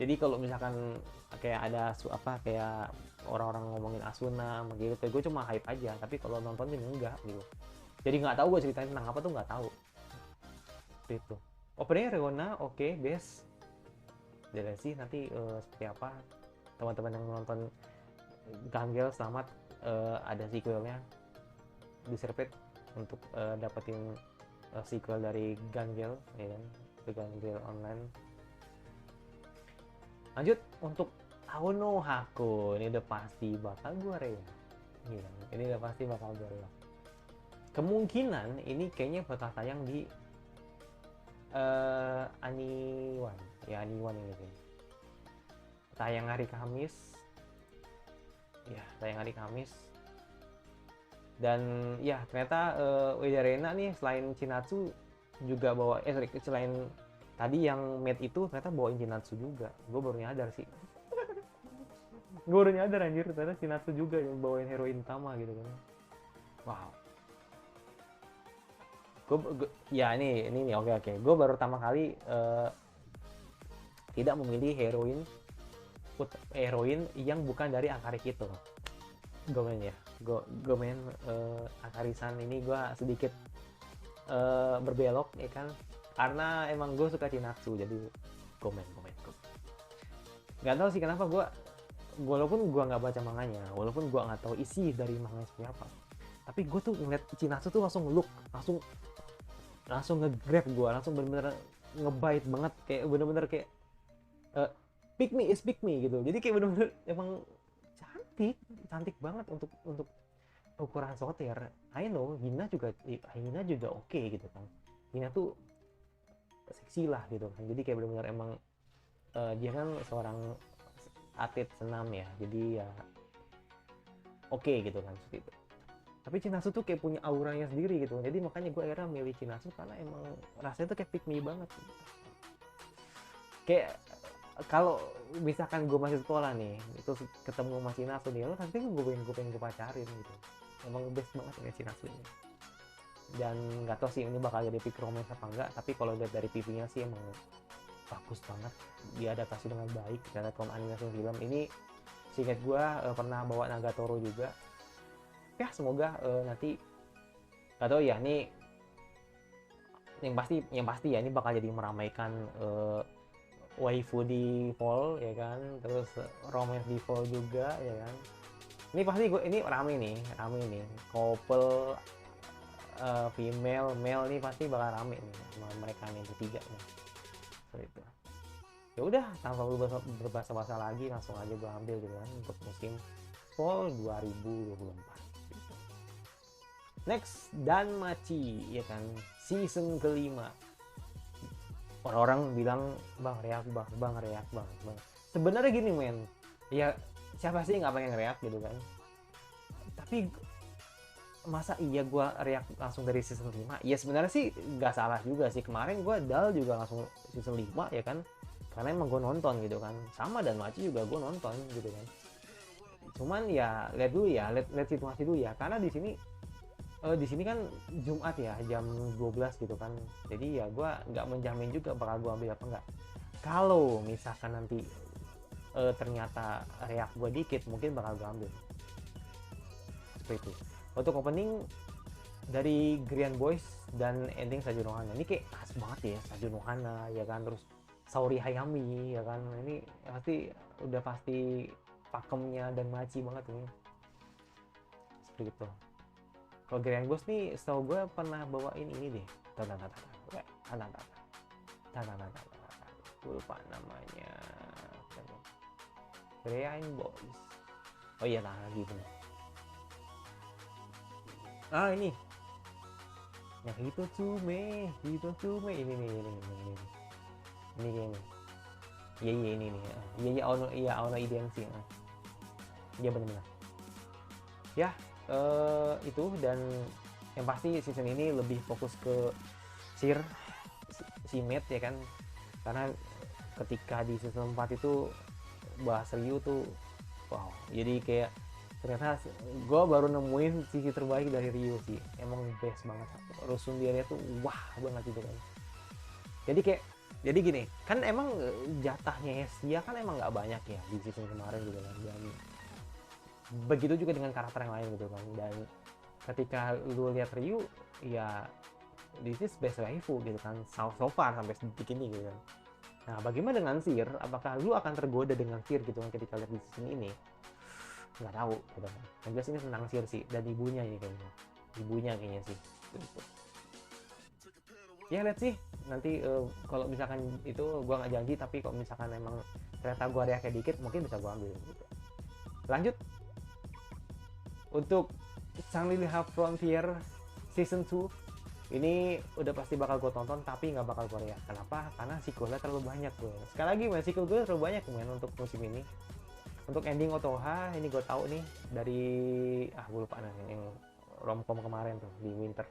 Jadi kalau misalkan kayak ada kayak orang-orang ngomongin Asuna gitu, gue cuma hype aja. Tapi kalau nontonin enggak gitu. Jadi nggak tahu gue ceritain tentang apa tuh nggak tahu. Itu. Openingnya Reona oke, best. DLC nanti seperti apa? Teman-teman yang nonton Gun Gale selamat, ada sequelnya di Serpet untuk dapetin sequel dari Gun Gale, ya kan? Gun Gale Online. Lanjut untuk Aono Hako, ini udah pasti bakal gue reward. Ini udah pasti bakal gue reward. Kemungkinan ini kayaknya bakal tayang di Aniwan, ya Aniwan ini sih. Tayang hari Kamis, ya tayang hari Kamis. Dan ya ternyata Widarena nih selain Chinatsu juga bawa, selain tadi yang Mate itu ternyata bawain Chinatsu juga. Gue baru nyadar sih. Gue baru nyadar anjir, ternyata Chinatsu juga yang bawain heroin utama gitu kan. Wow. Ya ini nih oke. Gue baru pertama kali tidak memilih heroin yang bukan dari Akari Kito. Gue main ya. Gue main Akari-san ini gue sedikit berbelok ya kan. Karena emang gue suka Chinatsu, jadi komen. Gak tau sih kenapa walaupun gue nggak baca manganya, walaupun gue nggak tahu isi dari manganya seperti apa, tapi gue tuh ngeliat Chinatsu tuh langsung nge-grab gue, langsung bener-bener nge-bite banget, kayak bener-bener kayak pick me gitu. Jadi kayak bener-bener emang cantik banget untuk ukuran soter. I know Hina juga oke gitu kan. Hina tuh seksi lah gitu kan. Jadi kayak benar-benar emang dia kan seorang atlet senam ya. Jadi ya oke gitu kan seperti itu. Tapi Chinatsu tuh kayak punya auranya sendiri gitu. Jadi makanya gue akhirnya milih Chinatsu karena emang rasanya tuh kayak pick me banget. Kayak kalau misalkan gue masih sekolah nih, itu ketemu sama Chinatsu nih, lo nanti gue pengen pacarin gitu. Emang best banget ya Chinatsu ini. Dan nggak tahu sih ini bakal jadi pick romance apa enggak, tapi kalau lihat dari PV-nya sih emang bagus banget, diadaptasi dengan baik dari animasi film ini. Seingat gue pernah bawa Nagatoro juga ya, semoga nanti nggak tahu ya, ini yang pasti ya ini bakal jadi meramaikan waifu di fall ya kan, terus romance di fall juga ya kan. Ini pasti ini rame nih couple female male nih pasti bakal rame nih sama mereka nih bertiga nih. Seperti itu. Ya udah, tanpa berbahasa-basa lagi langsung aja gue ambil gitu kan untuk musim fall 2024 gitu. Next, Danmachi ya kan, season kelima. Orang-orang bilang bang reak. Sebenarnya gini men, ya siapa sih nggak pengen reak gitu kan. Tapi masa iya gue reak langsung dari season 5? Ya sebenarnya sih nggak salah juga sih. Kemarin gue Dal juga langsung season 5 ya kan, karena emang gue nonton gitu kan. Sama Danmachi juga gue nonton gitu kan. Cuman ya lihat dulu ya, lihat situasi dulu ya, karena di sini kan Jumat ya jam 12 gitu kan. Jadi ya gue nggak menjamin juga bakal gue ambil apa enggak. Kalau misalkan nanti ternyata reak gue dikit, mungkin bakal gue ambil seperti itu. Untuk opening dari Grian Boys dan ending Saju no Hana, ini kayak khas banget ya, Saju no Hana ya kan, terus Saori Hayami ya kan, ini pasti pakemnya dan Machi banget ini seperti itu. Kalau Grian Boys nih setahu gue pernah bawain ini deh, Gue lupa namanya. Rain Boys. Oh iya, nah lagi bener. Ini yang itu cume ini nih ini kayaknya. Iya ini nih. Iya ono identik. Iya benar-benar. Ya, itu, dan yang pasti season ini lebih fokus ke si Matt ya kan. Karena ketika di season 4 itu bahas Ryu tuh wow. Jadi kayak ternyata gue baru nemuin sisi terbaik dari Ryu sih. Emang best banget. Rusun dia tuh wah banget gitu kan. Jadi gini, kan emang jatahnya Hestia kan emang nggak banyak ya di season kemarin gitu kan. Dan begitu juga dengan karakter yang lain gitu kan. Dan ketika lu lihat Ryu, ya this is best waifu gitu kan. So far sampai detik ini gitu kan. Nah, bagaimana dengan Seer? Apakah lu akan tergoda dengan Seer gitu kan ketika lihat di season ini? Nggak tahu gitu kan. Yang jelas ini tentang Seer sih, dan ibunya ini kayaknya. Ibunya kayaknya sih. Gitu. Ya lihat sih nanti kalau misalkan itu gua nggak janji, tapi kalau misalkan emang ternyata gua reaksi dikit mungkin bisa gua ambil gitu. Lanjut untuk Shangri-La Frontier Season 2 ini udah pasti bakal gue tonton, tapi nggak bakal Korea. Kenapa? Karena sequelnya terlalu banyak gue. Sekali lagi men, sequel gue terlalu banyak men untuk musim ini. Untuk ending Otoha ini gue tahu nih dari gue lupa yang romcom kemarin tuh di Winter.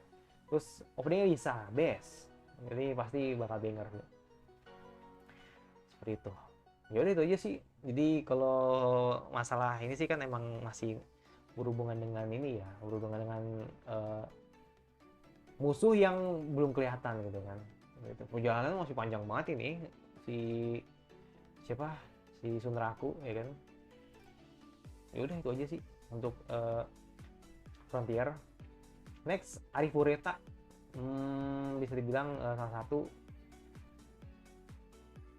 Terus openingnya Lisa, best. Jadi pasti bakal banger. Seperti itu. Yaudah itu aja sih. Jadi kalau masalah ini sih kan emang masih berhubungan dengan ini ya, berhubungan dengan musuh yang belum kelihatan gitu kan. Gitu. Perjalanan masih panjang banget ini si Sunraku ya kan. Ya udah itu aja sih untuk Frontier. Next Arifureta, bisa dibilang salah satu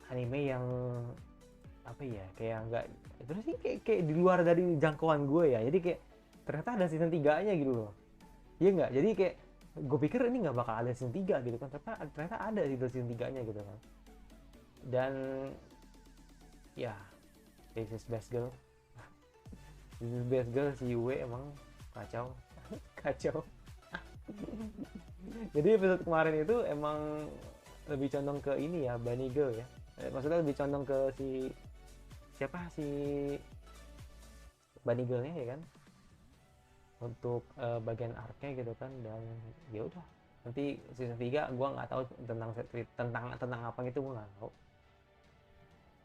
anime yang apa ya, kayak nggak terus sih kayak di luar dari jangkauan gue ya. Jadi kayak ternyata ada season 3-nya gitu loh. Iya nggak? Jadi kayak gue pikir ini nggak bakal ada season 3 gitu kan, ternyata ada season 3-nya gitu kan. Dan ya this is best girl si Yue emang kacau. Jadi episode kemarin itu emang lebih condong ke ini ya, Bunny Girl ya, maksudnya lebih condong ke si Bunny Girl-nya ya kan, untuk bagian arc-nya gitu kan. Dan ya udah, nanti season 3 gue nggak tahu tentang apa gitu, gue nggak tahu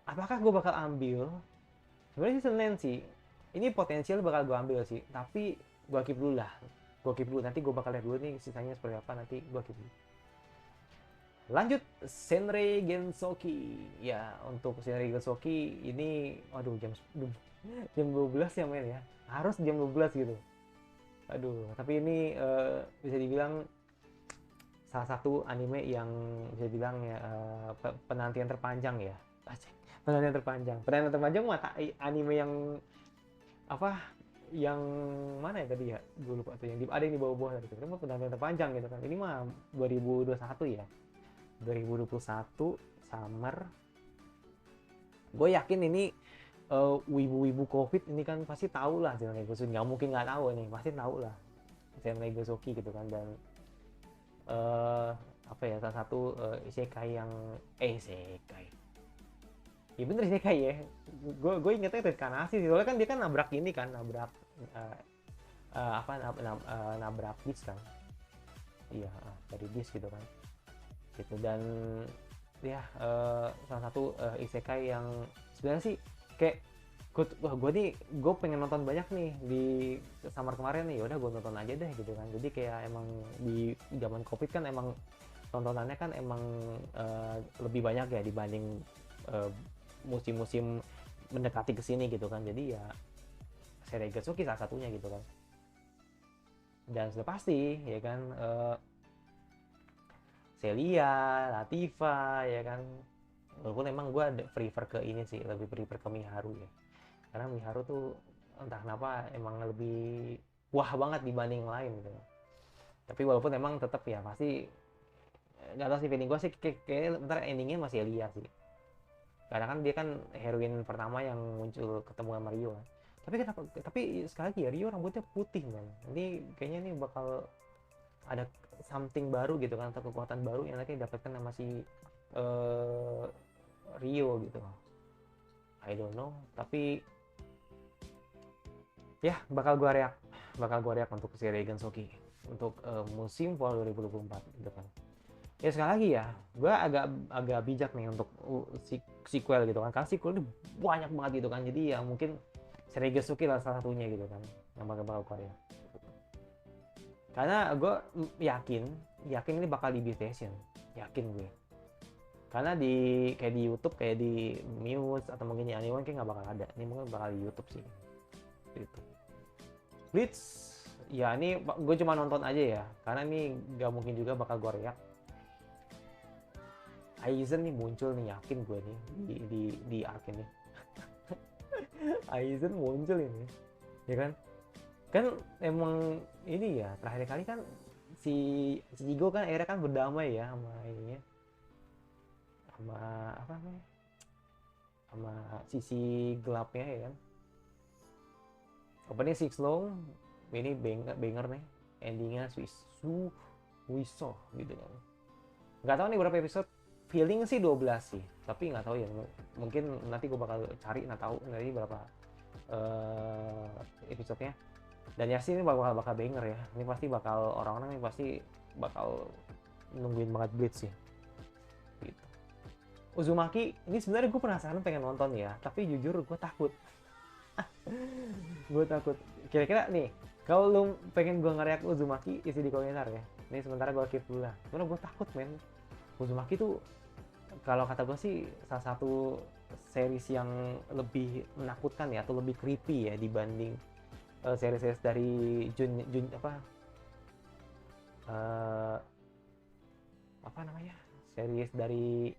apakah gue bakal ambil. Sebenarnya season 9 sih ini potensial bakal gue ambil sih, tapi gue keep dulu. Nanti gue bakal lihat dulu nih sisanya seperti apa, nanti gue keep dulu. Lanjut Senrei Gensoki ya. Untuk Senrei Gensoki ini aduh jam 12 ya men ya, harus jam 12 gitu. Aduh, tapi ini bisa dibilang salah satu anime yang bisa dibilang ya penantian terpanjang ya. Penantian terpanjang mata anime yang apa, yang mana ya tadi ya, gue lupa tuh, yang ada yang di bawah-bawah tadi. Itu mah penantian terpanjang gitu kan. Ini mah 2021 ya, 2021 summer. Gue yakin ini wibu-wibu covid ini kan pasti tahu lah Senrei Gensoki, nggak mungkin nggak tahu nih, pasti tahu lah Senrei Gensoki gitu kan. Dan apa ya, salah satu isekai yang isekai ya bener isekai ya, gue ingetnya Tetsukashi sih, soalnya kan dia kan nabrak nabrak bis kan, iya dari bis gitu kan gitu. Dan ya salah satu isekai yang sebenarnya sih kayak gue pengen nonton banyak nih di summer kemarin nih. Yaudah gue nonton aja deh gitu kan. Jadi kayak emang di zaman covid kan emang tontonannya kan emang lebih banyak ya dibanding musim-musim mendekati ke sini gitu kan. Jadi ya Senrei Gensoki salah satunya gitu kan. Dan sudah pasti ya kan Celia, Latifa ya kan. Walaupun emang gue prefer ke ini sih, lebih prefer ke Miharu ya. Karena Miharu tuh entah kenapa emang lebih wah banget dibanding yang lain gitu. Tapi walaupun emang tetap ya pasti nggak tahu sih, feeling gue sih kayak ntar endingnya masih Elia sih, karena kan dia kan heroin pertama yang muncul ketemu sama Rio kan. Tapi sekali lagi ya, Rio rambutnya putih man, ini kayaknya nih bakal ada something baru gitu kan, atau kekuatan baru yang nanti didapatkan sama si Rio gitu. I don't know, tapi ya bakal gua reak untuk si Reigen Soki untuk musim fall 2024 gitu kan. Ya sekali lagi ya, gua agak bijak nih untuk sequel gitu kan, karena sequel itu banyak banget gitu kan, jadi ya mungkin si Reigen Soki lah salah satunya gitu kan yang bakal gua reak. Karena gue yakin ini bakal di Beatation, yakin gue. Karena kayak di YouTube, kayak di Muse atau mungkin di Anime kayak nggak bakal ada. Ini mungkin bakal di YouTube sih. Gitu. Bleach, ya ini gue cuma nonton aja ya, karena ini nggak mungkin juga bakal gue react. Aizen nih muncul nih, yakin gue nih di arc ini. Aizen muncul ini, ya kan? Kan emang ini ya, terakhir kali kan si Ichigo kan akhirnya kan berdamai ya sama ininya, sama apa namanya, sama sisi gelapnya ya kan. Opening Six Long ini banger nih, endingnya Suiso gitu kan. Nggak tahu nih berapa episode, feeling sih 12 sih, tapi nggak tahu ya, mungkin nanti gue bakal cari, nggak tahu nanti berapa episodenya. Dan ya sih ini bakal banger ya, ini pasti bakal orang-orang ini pasti bakal nungguin banget Bleach sih gitu. Uzumaki ini sebenarnya gue penasaran pengen nonton ya, tapi jujur gue takut. Gue takut. Kira-kira nih, kalau lu pengen gue nge-react Uzumaki, isi di komentar ya. Ini sementara gue keep dulu lah, karena gue takut men. Uzumaki tuh kalau kata gue sih salah satu series yang lebih menakutkan ya, atau lebih creepy ya dibanding series dari apa namanya, series dari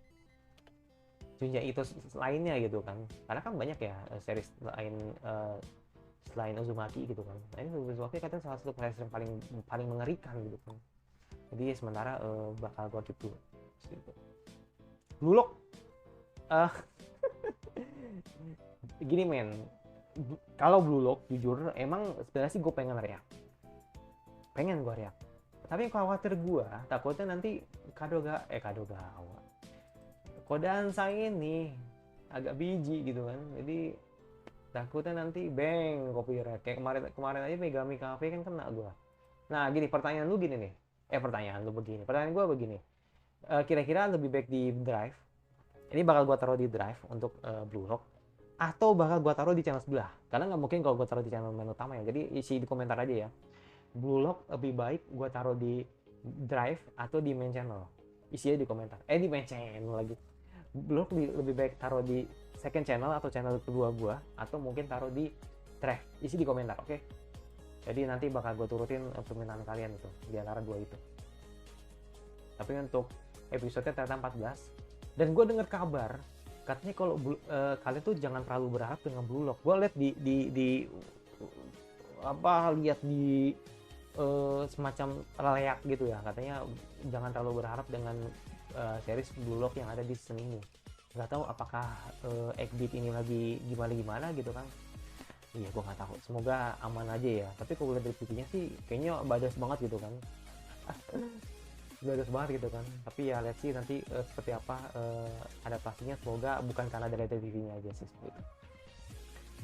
Junja Ito lainnya gitu kan. Karena kan banyak ya series lain selain Uzumaki gitu kan. Nah ini Uzumaki katanya salah satu series yang paling mengerikan gitu kan. Jadi sementara bakal gue keep dulu gitu. Blue Lock gini men, kalau Blue Lock jujur emang sebenarnya sih gue pengen react, tapi khawatir gue takutnya nanti Kadogawa Kodansai ini agak biji gitu kan, jadi takutnya nanti bang copyright kayak kemarin aja Megami Cafe kan kena gue. Nah gini, pertanyaan gue begini, kira-kira lebih baik di Drive, ini bakal gue taruh di Drive untuk Blue Lock, atau bakal gue taruh di channel sebelah? Karena nggak mungkin kalau gue taruh di channel main utama ya, jadi isi di komentar aja ya. Blue Lock lebih baik gue taruh di Drive atau di main channel? Isinya di komentar. Di main channel lagi. Blue Lock lebih baik taruh di second channel atau channel kedua gue, atau mungkin taruh di Drive? Isi di komentar, oke? Jadi nanti bakal gue turutin permintaan kalian itu, di antara dua itu. Tapi untuk episode-nya ternyata 14, dan gue dengar kabar katanya kalau kalian tuh jangan terlalu berharap dengan Blue Lock. Gue lihat lihat di semacam layak gitu ya, katanya jangan terlalu berharap dengan series Blue Lock yang ada di season ini. Nggak tahu apakah Eggbit ini lagi gimana gitu kan. Iya, gue nggak tahu, semoga aman aja ya. Tapi kalau lihat dari videonya sih kayaknya badas banget gitu kan. Bagus banget gitu kan. Tapi ya lihat sih nanti seperti apa adaptasinya, semoga bukan karena dari TV-nya aja sih seperti itu.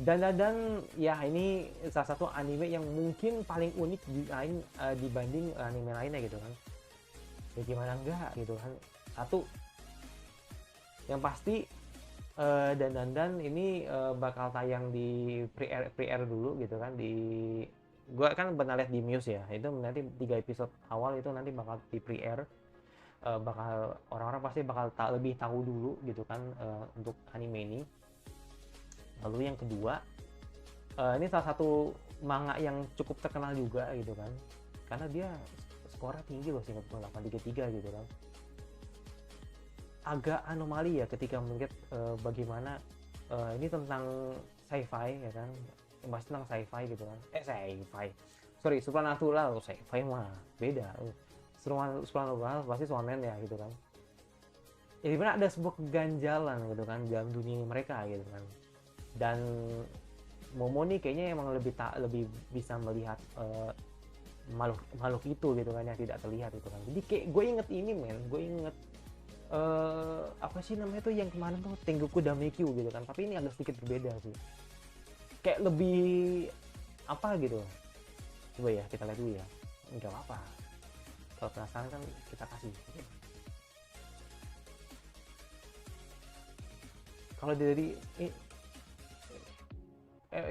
Dan ya ini salah satu anime yang mungkin paling unik dibanding anime lainnya gitu kan. Ya gimana enggak gitu kan. Satu yang pasti dan ini bakal tayang di pre-air dulu gitu kan, gue kan pernah lihat di Muse ya, itu nanti 3 episode awal itu nanti bakal di pre-air, bakal orang-orang pasti bakal lebih tahu dulu gitu kan untuk anime ini. Lalu yang kedua, ini salah satu manga yang cukup terkenal juga gitu kan, karena dia skornya tinggi loh, singkat gue 833 gitu kan. Agak anomali ya ketika melihat bagaimana ini tentang sci-fi ya kan, masih tentang sci-fi gitu kan, supernatural, sci-fi mah beda. supernatural pasti shonen ya gitu kan. Ya dimana ada sebuah keganjalan gitu kan dalam dunia mereka gitu kan. Dan Momo nih kayaknya emang lebih bisa melihat makhluk itu gitu kan yang tidak terlihat gitu kan. Jadi kayak gue inget ini gue inget apa sih namanya tuh yang kemarin tuh Tengoku Damekyu gitu kan. Tapi ini agak sedikit berbeda sih. Kayak lebih apa gitu. Coba ya kita lihat dulu ya. Enggak apa-apa. Kalau penasaran kan kita kasih. Kalau dari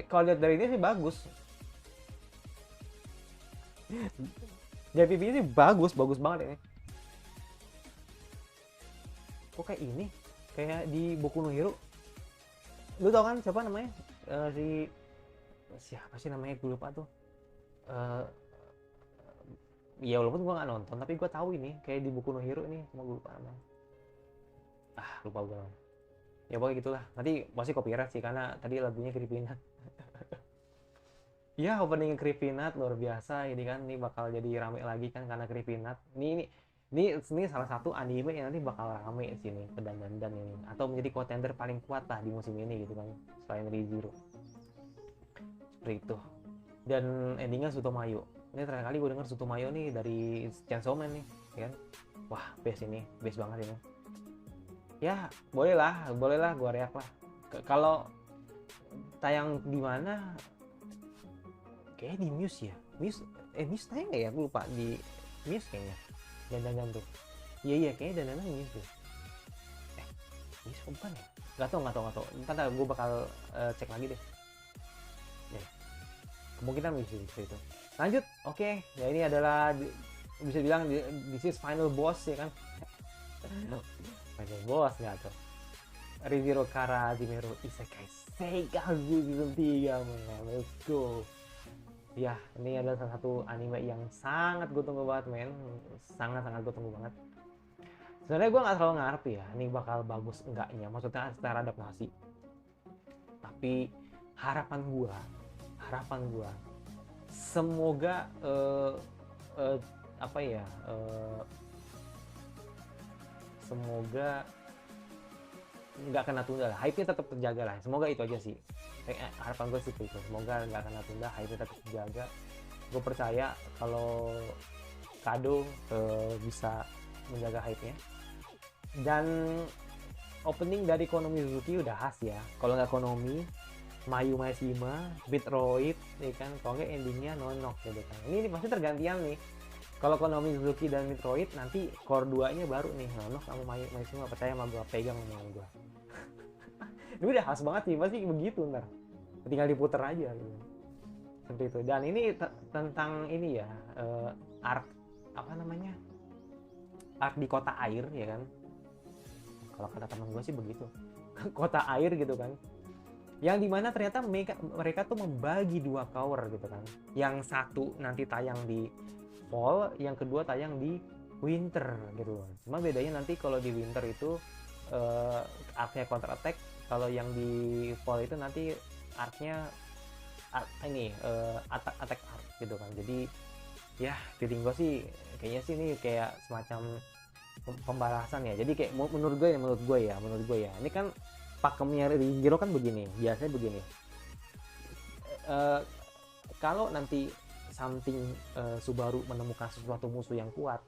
kalau lihat dari ini sih bagus. Dari pipi ini bagus banget ini. Kok kayak ini? Kayak di Boku no Hero. Lu tau kan siapa namanya? Siapa sih namanya? Gue lupa tuh. Ya walaupun gue nggak nonton, tapi gue tahu ini kayak di Boku no Hero ini, cuma gue lupa namanya. Lupa gue. Ya pokoknya gitulah. Nanti pasti copyright sih karena tadi lagunya Creepy Nut. Ya opening Creepy Nut luar biasa ini kan, ini bakal jadi rame lagi kan karena Creepy Nut. Ini salah satu anime yang nanti bakal rame sini dan ini atau menjadi contender paling kuat lah di musim ini gitu kan selain ReZero. Seperti itu. Dan endingnya Sutomayo. Ini terakhir kali gue denger Sutomayo nih dari Chainsaw Man nih, ya kan? Wah, best banget ini. Ya, boleh lah gue react lah. Kalau tayang di mana? Kayaknya di Muse ya. Muse tayang nggak ya? Gue lupa di Muse kayaknya. Dan tuh. Iya kayaknya dan Muse tuh. Muse bukan ya? Gak tau. Ntar gue bakal cek lagi deh. Kemungkinan Muse itu. Lanjut, oke. Ya ini adalah bisa bilang this is final boss ya kan. Final boss nggak tuh. ReZero Kara Hajimero Isekai Seikazu season 3 man. Let's go. Ya, ini adalah salah satu anime yang sangat gue tunggu banget men. Sangat gue tunggu banget. Sebenarnya gue nggak terlalu ngarep ya ini bakal bagus enggaknya, maksudnya secara adaptasi. Tapi harapan gue semoga semoga nggak kena tunda lah, hype-nya tetap terjaga lah, semoga itu aja sih. Harapan gue sih itu, semoga nggak kena tunda, hype-nya tetap terjaga. Gue percaya kalau Kado bisa menjaga hype-nya. Dan opening dari Konomi Suzuki udah khas ya, kalau nggak Konomi Mayu Mashima, Beatroid, ya kan, kalau nggak endingnya Nonok gitu kan. Ini pasti tergantian nih. Kalau Konomi Suzuki dan Metroid nanti core 2-nya baru nih Nonok sama Mayu Mashima, percaya sama gue, pegang omongan gue. Ini udah khas banget sih, pasti begitu ntar. Tinggal diputer aja gitu. Seperti itu. Dan ini tentang ini ya, arc arc di kota air ya kan. Kalau kata teman gue sih begitu. Kota air gitu kan. Yang dimana ternyata mereka tuh membagi 2 cover gitu kan. Yang satu nanti tayang di fall, yang kedua tayang di winter gitu. Cuma bedanya nanti kalau di winter itu arc-nya counter attack, kalau yang di fall itu nanti arc-nya attack arc gitu kan. Jadi ya feeling gue sih kayaknya sih ini kayak semacam pembalasan ya. Jadi kayak menurut gue ya ini kan pakemnya ReZero kan begini, biasanya begini. Kalau nanti something Subaru menemukan sesuatu musuh yang kuat,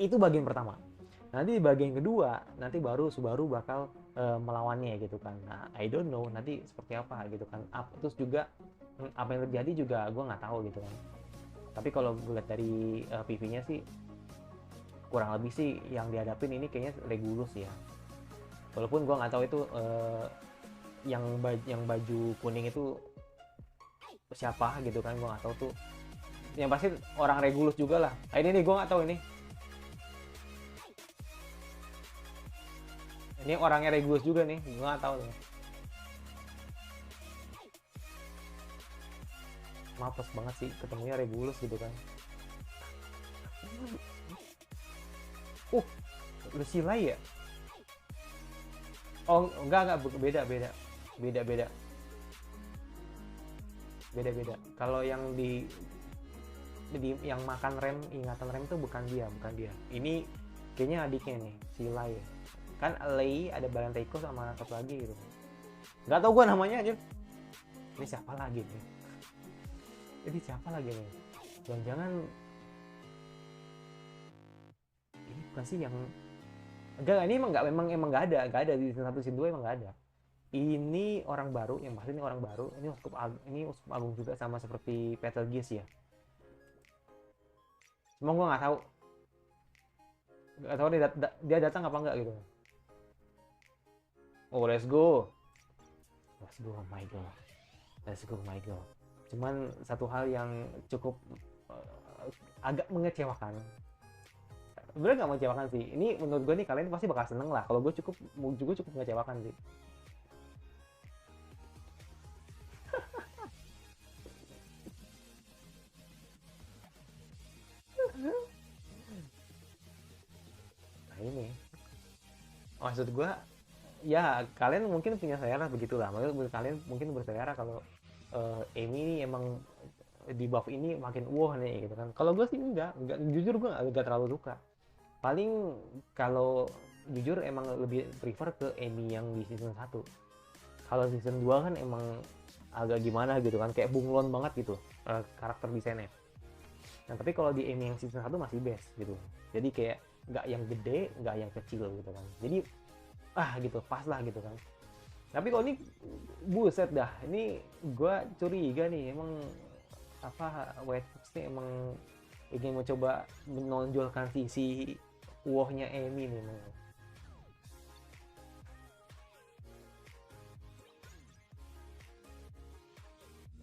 itu bagian pertama. Nanti di bagian kedua, nanti baru Subaru bakal melawannya gitu kan. Nah, I don't know nanti seperti apa gitu kan. Terus juga apa yang terjadi juga gue nggak tahu gitu kan. Tapi kalau gue lihat dari PV-nya sih kurang lebih sih yang dihadapin ini kayaknya Regulus ya. Walaupun gue nggak tahu itu yang baju kuning itu siapa gitu kan, gue nggak tahu tuh. Yang pasti orang Regulus juga lah. Ini nih gue nggak tahu ini. Ini orangnya Regulus juga nih, gue nggak tahu nih. Mapes banget sih ketemunya Regulus gitu kan. Lucilla ya? Oh enggak beda. Kalau yang di yang makan rem, ingatan rem itu bukan dia. Ini kayaknya adiknya nih, si Lai. Kan Lei ada Balanteiko sama satu lagi gitu. Nggak tahu gue namanya aja. Ini siapa lagi nih? Jadi siapa lagi nih? Jangan-jangan ini bukan sih yang enggak, ini emang nggak ada di season 1 season 2 emang nggak ada. Ini orang baru, yang pasti ini orang baru. Ini Uskup Agung juga sama seperti Betelgeuse ya. Cuma gue nggak tahu dia datang apa enggak gitu. Oh, let's go, oh my god. Cuman satu hal yang cukup agak mengecewakan. Sebenarnya nggak mengecewakan sih. Ini menurut gue nih kalian pasti bakal seneng lah. Kalau gue cukup mengecewakan sih. Nah ini, maksud gue, ya kalian mungkin punya selera begitulah. Maksud kalian mungkin berselera kalau Amy ini emang di buff ini makin wah nih gitu kan. Kalau gue sih enggak, jujur gue enggak terlalu suka. Paling kalau jujur emang lebih prefer ke Amy yang di season 1. Kalau season 2 kan emang agak gimana gitu kan, kayak bunglon banget gitu karakter desainnya. Nah tapi kalau di Amy yang season 1 masih best gitu. Jadi kayak nggak yang gede, nggak yang kecil gitu kan. Jadi gitu, pas lah gitu kan. Tapi kalau ini buset dah, ini gue curiga nih emang apa White Fox nih emang ingin mencoba menonjolkan sisi wohnya Amy nih emang.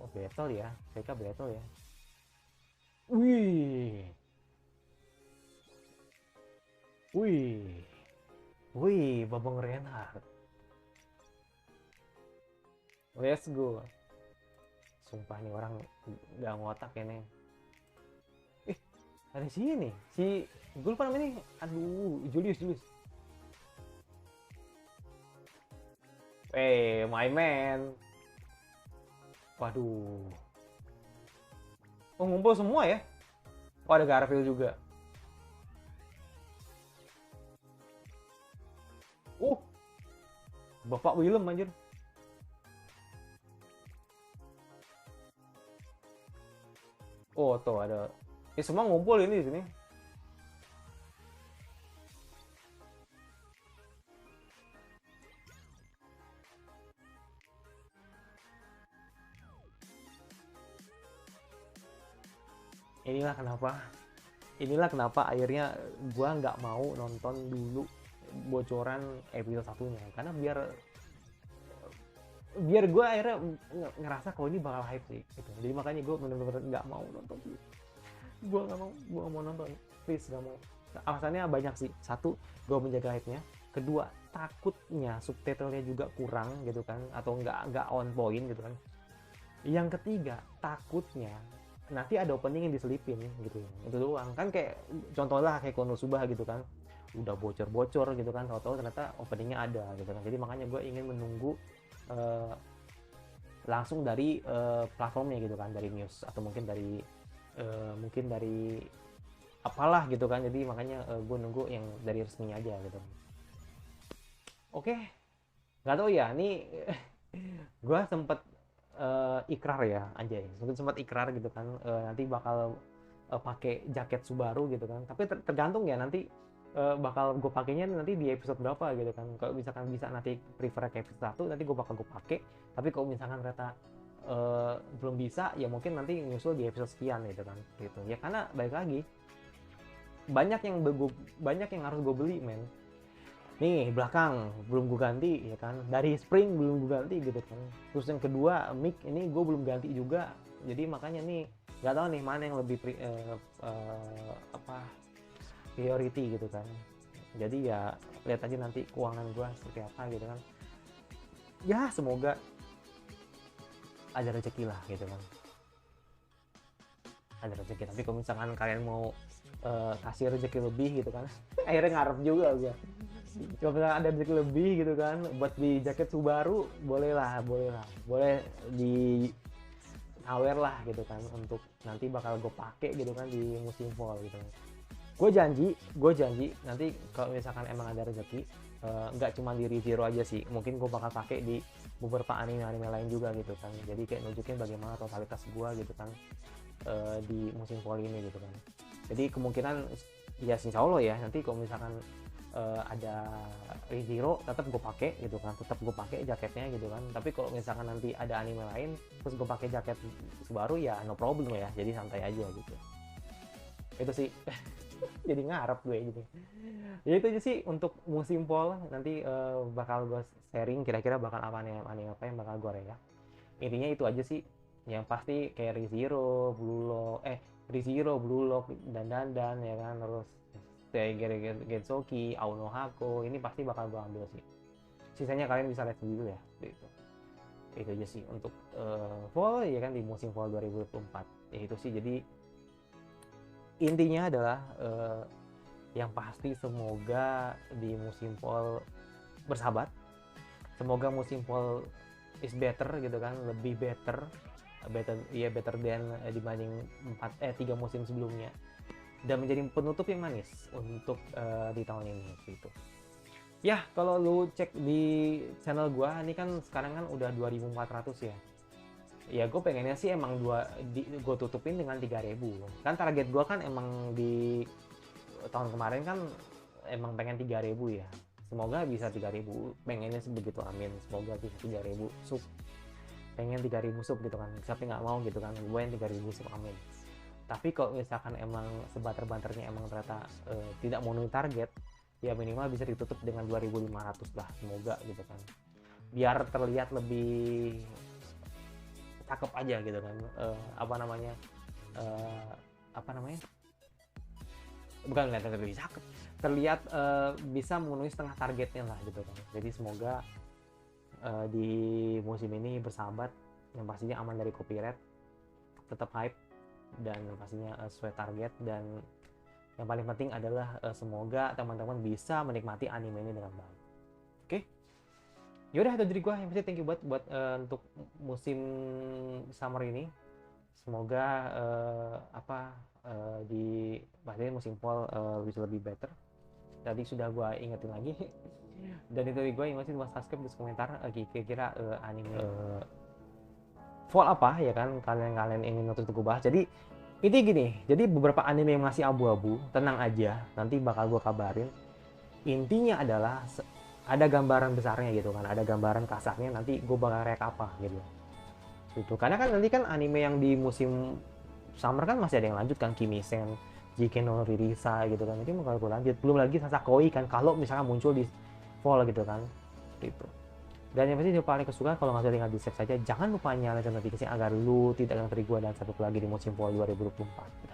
Oh battle ya, mereka battle ya. Wih, Babang Reinhardt. Let's go. Sumpah nih orang nggak ngotak ya nih. Ada sini nih, gue lupa namanya nih. Aduh, Julius. My man. Waduh. Oh, ngumpul semua ya? Oh, ada Garfield juga. Bapak Willem anjir. Oh, tuh ada. Semua ngumpul ini di sini. Inilah kenapa akhirnya gua nggak mau nonton dulu bocoran episode satunya, karena biar gue akhirnya ngerasa kalau ini bakal hype sih gitu. Jadi makanya gue bener-bener nggak mau nonton. Gue nggak mau nonton, please nggak mau. Alasannya banyak sih. Satu, gue menjaga hype-nya. Kedua, takutnya subtitlenya juga kurang gitu kan, atau nggak on point gitu kan. Yang ketiga, takutnya nanti ada opening yang diselipin gitu. Itu doang kan, kayak contohnya kayak Konosuba gitu kan, udah bocor gitu kan, tahu-tahu ternyata openingnya ada gitu kan. Jadi makanya gue ingin menunggu langsung dari platformnya gitu kan, dari news atau mungkin dari apalah gitu kan. Jadi makanya gue nunggu yang dari resminya aja gitu. Oke, nggak tahu ya, ini gue sempet ikrar ya, anjay, sempat ikrar gitu kan, nanti bakal pakai jaket Subaru gitu kan. Tapi tergantung ya nanti bakal gue pakainya nanti di episode berapa gitu kan. Kalau misalkan bisa nanti prefer ke episode 1, nanti gue pakai. Tapi kalau misalkan ternyata belum bisa, ya mungkin nanti nyusul di episode sekian gitu kan gitu ya. Karena balik lagi, banyak yang harus gue beli men. Nih belakang belum gue ganti ya kan, dari spring belum gue ganti gitu kan. Terus yang kedua, mic ini gue belum ganti juga. Jadi makanya nih nggak tahu nih mana yang lebih priority gitu kan. Jadi ya lihat aja nanti keuangan gue seperti apa gitu kan. Ya semoga ada rezeki lah gitu kan. Ada rezeki. Tapi kalau misalkan kalian mau kasih rezeki lebih gitu kan, akhirnya ngarep juga gue. Kalau misalkan ada rezeki lebih gitu kan buat di jaket Subaru, boleh aware lah gitu kan, untuk nanti bakal gue pakai gitu kan di musim fall gitu kan. Gue janji nanti kalau misalkan emang ada rezeki, nggak cuma di ReZero aja sih, mungkin gue bakal pakai di beberapa anime lain juga gitu kan. Jadi kayak nunjukin bagaimana totalitas gue gitu kan di musim fall ini gitu kan. Jadi kemungkinan ya insya Allah ya nanti kalau misalkan ada ReZero tetap gue pakai gitu kan, tetap gue pakai jaketnya gitu kan. Tapi kalau misalkan nanti ada anime lain terus gue pakai jaket baru ya no problem ya, jadi santai aja gitu. Itu sih. Jadi ngarep gue gitu. Ya itu aja sih untuk musim fall. Nanti bakal gue sharing kira-kira bakal apa nih, anime apa yang bakal gue react. Intinya itu aja sih. Yang pasti kayak ReZero, Blue Lock dan ya kan, terus Gensoki, Ao no Hako, ini pasti bakal gue ambil sih. Sisanya kalian bisa lihat dulu ya. Gitu. Itu aja sih untuk fall ya kan, di musim fall 2024. Ya itu sih, jadi intinya adalah yang pasti semoga di musim fall bersahabat, semoga musim fall is better gitu kan, lebih better than dibanding 3 musim sebelumnya, dan menjadi penutup yang manis untuk di tahun ini gitu. Ya kalau lu cek di channel gua ini kan sekarang kan udah 2400 ya. Ya gue pengennya sih emang gue tutupin dengan 3000 kan, target gue kan emang di tahun kemarin kan emang pengen 3000 ya, semoga bisa 3000, pengennya sih begitu, amin, semoga bisa 3000 sub, pengen 3000 sub gitu kan, tapi nggak mau gitu kan, gue yang 3000 sub, amin. Tapi kalau misalkan emang sebanter-banternya emang ternyata tidak memenuhi target, ya minimal bisa ditutup dengan 2500 lah, semoga gitu kan, biar terlihat lebih cakep aja gitu kan, bukan kelihatan lebih cakep, terlihat bisa memenuhi setengah targetnya lah gitu kan. Jadi semoga di musim ini bersahabat, yang pastinya aman dari copyright, tetap hype, dan pastinya sesuai target, dan yang paling penting adalah semoga teman-teman bisa menikmati anime ini dengan baik. Oke? Yaudah, itu dari gue. Yang pasti thank you buat untuk musim summer ini. Semoga di pastinya musim fall bisa lebih better. Tadi sudah gue ingetin lagi. Dan itu dari gue, yang masih buat subscribe, terus komentar kira-kira anime fall apa ya kan kalian ingin untuk gue bahas. Jadi ini gini, jadi beberapa anime yang masih abu-abu, tenang aja, nanti bakal gue kabarin. Intinya adalah ada gambaran besarnya gitu kan, ada gambaran kasarnya, nanti gue bakal react apa gitu. Karena kan nanti kan anime yang di musim summer kan masih ada yang lanjut kan, Kimi-sen, Jiken no Ririsa gitu kan, itu bakal gue lanjut. Belum lagi Sasakoi kan, kalau misalnya muncul di fall gitu kan, gitu. Dan yang pasti yang paling kesukaan, kalau nggak sudah tinggal di save saja, jangan lupa nyalain notifikasi agar lu tidak akan gue dan satu lagi di musim fall 2024.